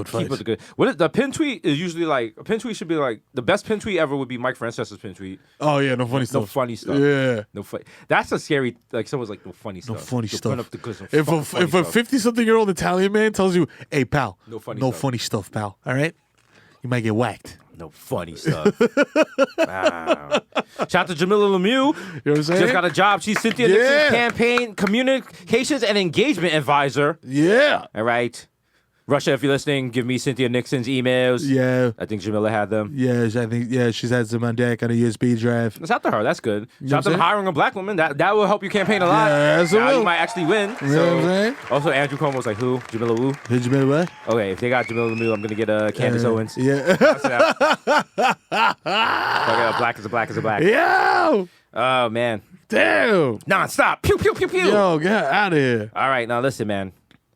B: good. What is, the pin tweet is usually like, a pin tweet should be like, the best pin tweet ever would be Mike Francesa's pin tweet.
A: Oh, yeah. No funny stuff.
B: No funny stuff.
A: Yeah.
B: No funny. That's a scary, like someone's like, no funny stuff.
A: No funny
B: You'll
A: stuff.
B: put up the good,
A: If a 50-something-year-old Italian man tells you, hey, pal.
B: No funny
A: No
B: stuff.
A: funny stuff, pal. All right? You might get whacked.
B: No funny stuff. Wow. Shout out to Jamila Lemieux.
A: You know what I'm saying?
B: Just got a job. She's Cynthia Nixon's campaign communications and engagement advisor.
A: Yeah.
B: All right. Russia, if you're listening, give me Cynthia Nixon's emails.
A: Yeah.
B: I think Jamila had them.
A: Yeah, I think she's had some on deck on a USB drive.
B: Shout out to her. That's good.
A: know
B: Shout out to
A: what I'm saying?
B: hiring a black woman. That will help you campaign a lot.
A: Yes, it
B: now
A: will.
B: you might actually win.
A: You know what I'm saying?
B: Also, Andrew Cuomo was like, who? Jamila Woo?
A: Did you remember what?
B: Okay, if they got Jamila Lemieux, I'm going to get Candace Owens.
A: Yeah.
B: Black is a black is a black.
A: Yo!
B: Oh, man.
A: Damn!
B: Non-stop. Pew, pew, pew, pew.
A: Yo, get out of here.
B: All right, now listen, man.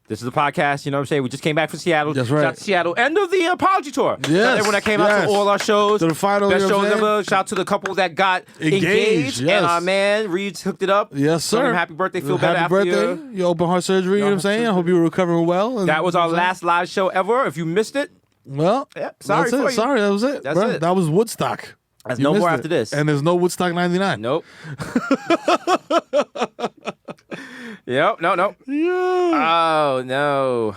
B: This is a podcast, you know what I'm saying? We just came back from Seattle.
A: That's right.
B: Shout out to Seattle. End of the apology tour.
A: Yes,
B: Shout out to everyone that came out to all our shows.
A: To the final,
B: Best
A: you know what
B: shows
A: I'm saying?
B: ever. Shout out to the couple that got engaged.
A: Yes.
B: And our man, Reed's hooked it up.
A: Yes,
B: Told
A: sir.
B: him happy birthday. Feel better
A: Happy
B: after
A: birthday. Your open heart surgery, you know what I'm saying? I hope you were recovering well. And,
B: That was our last live show ever. If you missed it,
A: Well,
B: yeah, sorry
A: that's
B: for
A: it.
B: you.
A: Sorry, that was it.
B: That's
A: bro.
B: it.
A: That was Woodstock.
B: there's
A: You
B: no
A: missed
B: more
A: it.
B: after this.
A: And there's no Woodstock 99.
B: Nope. Yep. No.
A: Yeah.
B: Oh, no.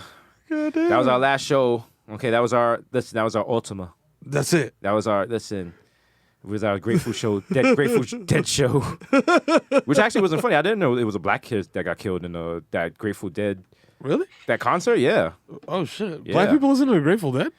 A: Goddamn.
B: That was our last show. Okay, that was our Ultima.
A: That's it.
B: That was our, listen. It was our Grateful show, Grateful Dead show, which actually wasn't funny. I didn't know it was a black kid that got killed in that Grateful Dead.
A: Really?
B: That concert, yeah.
A: Oh shit!
B: Yeah.
A: Black people listen to the Grateful Dead?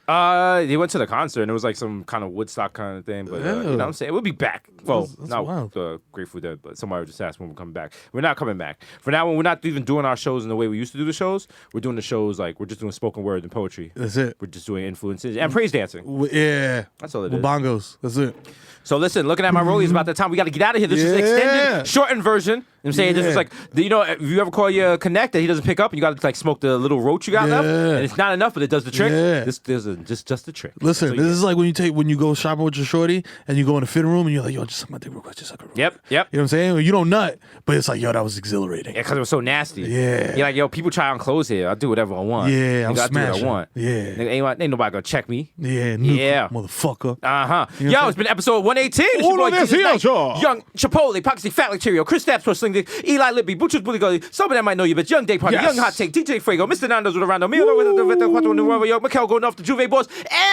B: They went to the concert and it was like some kind of Woodstock kind of thing, but you know what I'm saying? We'll be back. Well,
A: That's
B: not
A: wild.
B: the Grateful Dead, but somebody just asked when we're coming back. We're not coming back. For now, we're not even doing our shows in the way we used to do the shows. We're doing the shows like we're just doing spoken word and poetry.
A: That's it.
B: We're just doing influences and praise dancing.
A: Yeah.
B: That's all it
A: With
B: is.
A: bongos. That's it.
B: So listen, looking at my rollies about that time, we got to get out of here. This is an extended, shortened version. You know what I'm saying? This is like, you know, if you ever call your connect that he doesn't pick up and you got to like smoke the little roach you got left, and it's not enough, but it does the trick.
A: Yeah.
B: This is just the trick.
A: Listen, this is like when you go shopping with your shorty and you go in the fitting room and you're like, yo, just suck my dick real quick, just suck it real quick.
B: Yep.
A: You know what I'm saying? You don't nut, but it's like, yo, that was exhilarating.
B: Yeah, because it was so nasty.
A: Yeah.
B: You're like, yo, people try on clothes here. I'll do whatever I want.
A: Yeah, I'm
B: Nigga, I'll do what I
A: smashing.
B: want.
A: Yeah.
B: Nigga, ain't nobody gonna check me.
A: Yeah,
B: Yeah.
A: motherfucker.
B: Uh-huh.
A: You know what
B: Yo,
A: I'm
B: it's been episode 118. It's your
A: Oh,
B: boy,
A: no,
B: Jesus
A: that's
B: Knight,
A: here, y'all.
B: Young Chipotle, Poxy Fat Lecterio, Chris Stapps, Sling Dick, Eli Libby, Butcher's Bully Gully, some of them might know you, but Young Day Party,
A: Yes.
B: Young Hot Take, DJ Fuego, Mr. Nando's with Orlando, Mero with the Cuatro Nuevo York, Mikel going off the Juve Boys,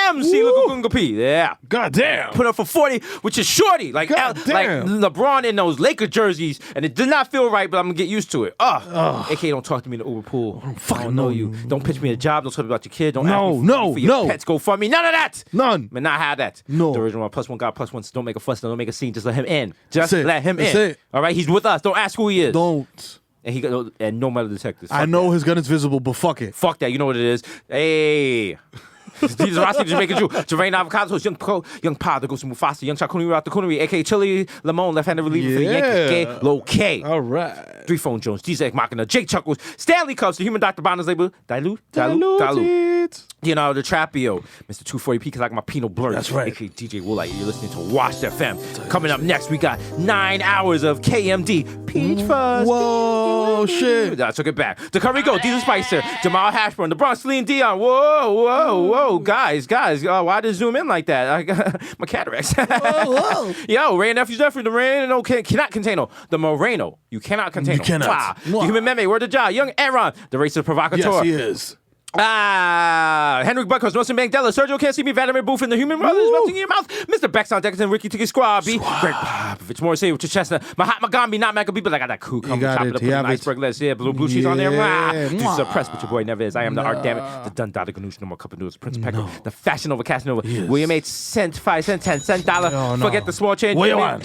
B: MC Lukunga P. Yeah.
A: God damn.
B: Put up for 40, which is shorty. Like
A: damn.
B: LeBron in those Laker jerseys, and it did not feel right, but I'm gonna get used to it. AK, don't talk to me in the Uber pool. I don't know you. Don't pitch me a job. Don't talk about your kid. Don't ask me for your pets. Go fund me. None of that.
A: None.
B: Man, not have that.
A: No.
B: The original one, +1 God, +1. Don't make a fuss. Don't make a scene. Just let him in. Just
A: That's it.
B: let him
A: That's
B: in.
A: it.
B: All right, he's with us. Don't ask who he is.
A: Don't.
B: And he got no metal detectors.
A: I know his gun is visible, but fuck it.
B: Fuck that. You know what it is. Hey. Jesus Rossi, Jamaican Jew, Jermaine Avocado, Young Pa, the Ghost of Mufasa, Young Chakuni out the Coonery, aka Chili Lamone, left-handed reliever for the Yankees, gay, low K.
A: All right.
B: 3 Phone Jones, DJ Machina, Jake Chuckles, Stanley Cups, the Human Dr. Bonner's label, dilute. You know, the Trapio, Mr. 240p, because I got my Pinot Blur.
A: That's right.
B: aka DJ Woolite, you're listening to Watch FM. Coming up next, we got 9 hours of KMD, Peach Fuzz.
A: Whoa, shit.
B: I took it back. The Curry Go, Diesel Spicer, Jamal Hashburn, the Bronx, Celine Dion. Whoa, guys, why did it zoom in like that? I got my cataracts.
A: Whoa.
B: Yo, Ray Nephew's Jeffrey, the Moreno cannot contain the Moreno. You cannot contain
A: You cannot.
B: The Human Meme, word of Jah, Young Aaron, the racist provocateur.
A: Yes, he is.
B: Henrik Buckhurst, Nelson Mandela, Sergio Can't See Me, Vladimir Booth, and the Human Brothers melting in your mouth. Mr. Bexon Dexter, Ricky Tiki Squabby, Greg Popovich, Morrissey, Richard Chestnut, Mahatma Gandhi, not Maccabee, but I got that cool come
A: got
B: top
A: it.
B: of the
A: You have it.
B: iceberg lettuce. Yeah, blue cheese on there.
A: Yeah.
B: This is oppressed, but your boy never is. I am the art, damn it. The Dundada Ganoush, no more cup of noodles, Prince Pecker, the Fashion Nova, Casanova,
A: Yes.
B: William 8 cent, 5 cent, 10 cent dollar.
A: Oh, no.
B: Forget the small change.
A: Where you want?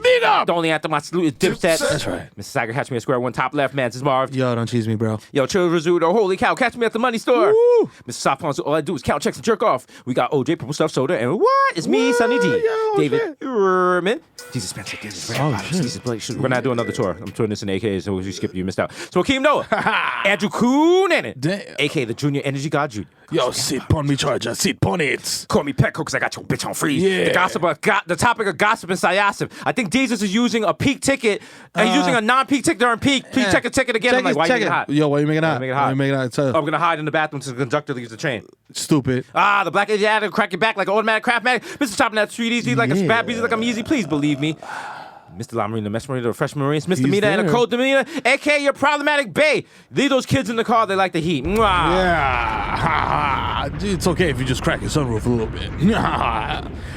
A: Big up.
B: The only anthem I salute is Dipset.
A: That's right.
B: Mrs. Sager, catch me at square one, top left, man. This is Marv.
A: Yo, don't cheese me, bro.
B: Yo, Chill Rizzuto, holy cow, catch me at the money store.
A: Woo.
B: Mr. Softpons, all I do is count checks and jerk off. We got OJ, Purple Stuff Soda, and what? It's me, Sonny D.
A: Yo,
B: David
A: shit.
B: Erman. Jesus Spencer, Jesus Brand
A: Oh,
B: Bottoms,
A: shit.
B: Jesus Blake. We're not doing another tour. I'm touring this in AK, so if you skipped, you missed out. So Akeem Noah, Andrew Coonan,
A: Damn.
B: AK, the Junior Energy God Jr.
A: Yo, sit pon me charger, sit pon it.
B: Call me Petco because I got your bitch on freeze.
A: Yeah.
B: The topic of gossip and Syosif. I think Jesus is using a peak ticket. He's using a non-peak ticket during peak. Please check a ticket again. I'm like, why you making it hot?
A: Yo, why you making it hot?
B: Why you making it hot?
A: Tell
B: I'm going to hide in the bathroom so the conductor leaves the train.
A: Stupid.
B: The black Asiatic crack your back like an automatic Craftmatic. Mr. Chopping that street easy like a bad breezy like I'm easy. Please believe me. Mr. La Marina, Mesh Marina, the Fresh Marines, Mr. Mina, and a
A: there.
B: cold demeanor, a.k.a. your problematic bae. Leave those kids in the car. They like the heat. Mwah.
A: Yeah. It's okay if you just crack your sunroof a little bit.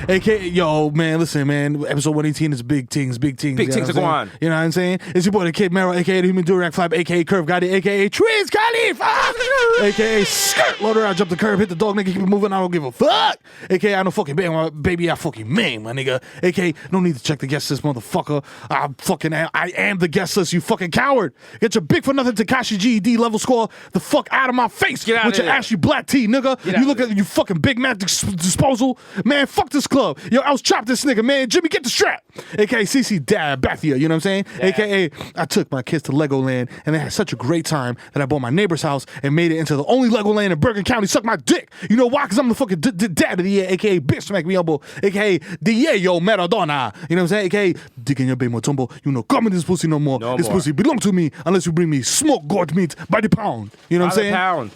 A: AKA, yo, man, listen, man. Episode 118 is big things.
B: Big
A: You know
B: things
A: what
B: to go
A: I'm
B: on.
A: saying? You know what I'm saying? It's your boy, the Kid Mero, AKA the Human Durac Flap, AKA Curve Gotti, AKA Triz Khalifa, AKA Skirt. Loader, I jump the curb, hit the dog, nigga, keep it moving, I don't give a fuck. AKA, I don't fucking baby, I fucking mean, my nigga. AKA, no need to check the guest list, motherfucker. I am the guest list, you fucking coward. Get your big for nothing Tekashi GED level score the fuck out of my face
B: Get out
A: with
B: of
A: your
B: there.
A: ashy black tee, nigga.
B: Get out
A: You look
B: of
A: at you fucking big man disposal. Man, fuck this club. Yo, I was chopped this nigga, man. Jimmy, get the strap. AKA CC Dad Bathia, you know what I'm saying?
B: Yeah.
A: AKA I took my kids to Legoland and they had such a great time that I bought my neighbor's house and made it into the only Legoland in Bergen County. Suck my dick. You know why? Because I'm the fucking dad of the year, AKA bitch smack me elbow, AKA Diego Maradona. You know what I'm saying? AKA dick in your bay motumbo. You know, come in this pussy no more.
B: No
A: This
B: more.
A: pussy belong to me unless you bring me smoked goat meat by the pound. You know what I'm saying?
B: Pound.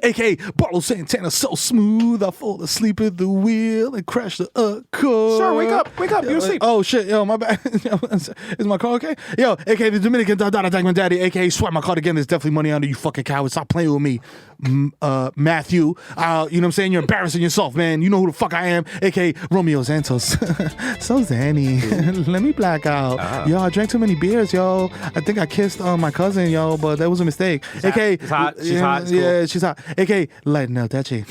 A: AKA Barlow Santana, so smooth, I fall asleep at the wheel and crash the car.
B: Sir, wake up, you're asleep.
A: Oh shit, yo, my bad. Is my car okay? Yo, AKA the Dominican Dada Dagman Daddy, AKA swipe my card again, there's definitely money under you fucking coward. Stop playing with me. Matthew. You know what I'm saying? You're embarrassing yourself, man. You know who the fuck I am, aka Romeo Santos. So Zanny. Let me black out. Yo, I drank too many beers, yo. I think I kissed my cousin, yo, but that was a mistake. aka
B: She's hot. She's hot. It's
A: yeah,
B: cool.
A: she's hot. aka Lighten Out That Chick.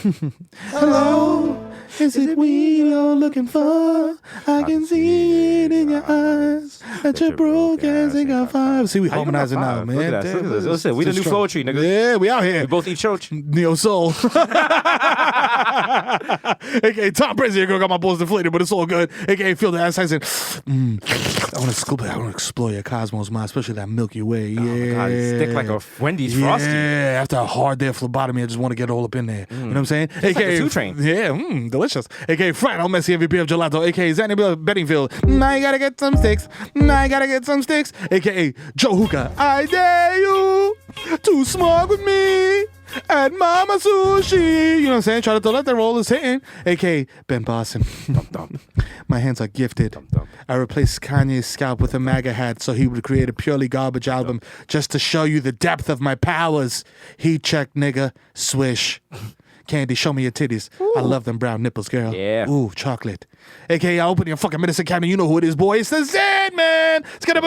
A: Hello. Is it we you're looking for? I can see it in your eyes that you're broke as ain't got five. See, we
B: How you got
A: harmonizing now,
B: five?
A: man.
B: Look at that. Look at this. Listen, we the new flow tree, nigga.
A: Yeah, we out here.
B: We both eat church.
A: Neo Soul. AKA Tom Brady, your girl got my balls deflated, but it's all good. AKA Feel the Ass Tyson. I want to explore your cosmos, man, especially that Milky Way. Yeah.
B: Oh my God, it's thick like a Wendy's Frosty.
A: Yeah, after a hard day of phlebotomy, I just want to get all up in there. You know what I'm saying?
B: It's like a 2 Train.
A: Yeah, delicious. AKA Frano Messi, MVP of Gelato. AKA Zanny Bettingfield. I gotta get some sticks. I gotta get some sticks. AKA Joe Hookah. I dare you to smoke with me at Mama Sushi. You know what I'm saying? Try to throw that roll is hitting. AKA Ben Boston. My hands are gifted. I replaced Kanye's scalp with a MAGA hat so he would create a purely garbage album just to show you the depth of my powers. Heat check, nigga. Swish. Candy, show me your titties. Ooh. I love them brown nipples, girl.
B: Yeah.
A: Ooh, chocolate. AKA, I open your fucking medicine cabinet. You know who it is, boy. It's the Zen Man. AKA,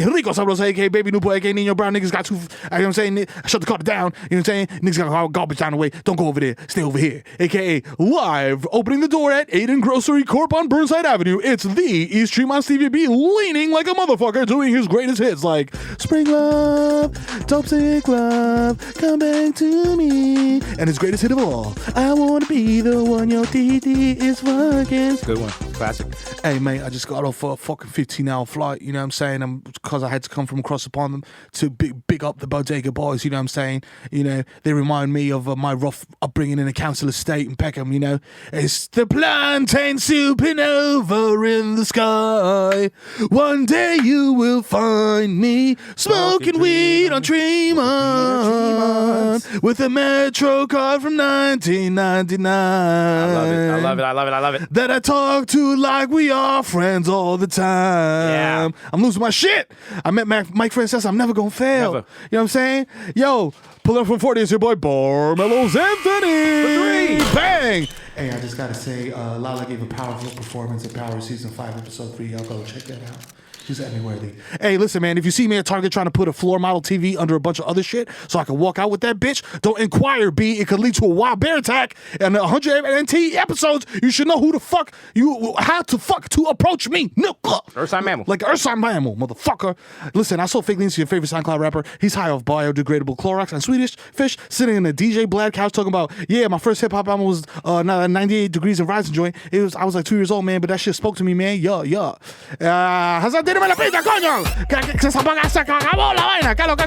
A: Rico Sabrosa. AKA, Baby Nupo. AKA, Nino Brown. Niggas got too, you know what I'm saying? Shut the car down. You know what I'm saying? Niggas got garbage down the way. Don't go over there. Stay over here. AKA, live, opening the door at Aiden Grocery Corp on Burnside Avenue. It's the East Tremont Stevie B leaning like a motherfucker doing his greatest hits like Spring Love, Dope Sick Love, Come Back to Me, and his greatest hit of all, I Want to Be the One Your TT is fucking.
B: Good one. Classic.
A: Hey, mate, I just got off a fucking 15-hour flight, you know what I'm saying? Because I had to come from across upon them to big up the Bodega Boys, you know what I'm saying? You know, they remind me of my rough upbringing in a council estate in Peckham, you know? It's the plantain supernova in the sky. One day you will find me smoking weed on Tremont with a Metro card from 1999.
B: I love it.
A: That I talk to like we are friends all the time.
B: Yeah.
A: I'm losing my shit. I met Mike Francis. I'm never gonna fail.
B: Never.
A: You know what I'm saying? Yo, pull up from 40. It's your boy Barmelos Anthony.
B: For 3.
A: Bang. Hey, I just gotta say, Lala gave a powerful performance in Power Season 5, Episode 3. Y'all go check that out. She's Emmy worthy. Hey, listen, man, if you see me at Target trying to put a floor model TV under a bunch of other shit so I can walk out with that bitch, don't inquire, B. It could lead to a wild bear attack. And 100 NT episodes, you should know how to approach me.
B: Earth sign mammal.
A: Like Earth sign mammal, motherfucker. Listen, I sold fake links to your favorite SoundCloud rapper. He's high off biodegradable Clorox and Swedish fish, sitting in a DJ Blad couch talking about, yeah, my first hip hop album was 98 Degrees of Rising joint. I was like 2 years old, man, but that shit spoke to me, man. Yeah. Hasan, tírame la pista, coño. Que se acabó la vaina. ¿Qué lo que?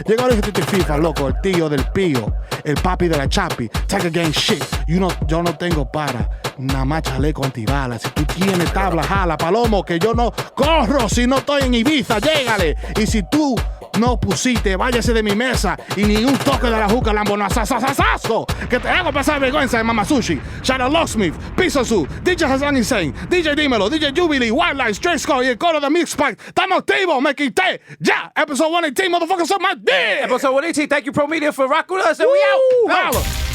A: Llegó el FIFA, loco, el tío del pío, el papi de la chapi. Take a gang shit. Yo no tengo para. Nada más chaleco antibalas. Si tú tienes tabla, jala, palomo, que yo no corro si no estoy en Ibiza. Llégale. Y si tú no pusiste, váyase de mi mesa y ni un toque de la juca lambonazazazazo, que te hago pasar vergüenza de Mama Sushi. Shout out Locksmith, Pisosu, DJ Hasan Insane, DJ Dímelo, DJ Jubilee, Wildlife, Straight Skull y el coro de Mix Pack. Estamos activos, me quité. Ya, episode 118, motherfuckers, suck my dick.
B: Episode 118. Thank you, Pro Media, for rocking with us. And we out.
A: Holla.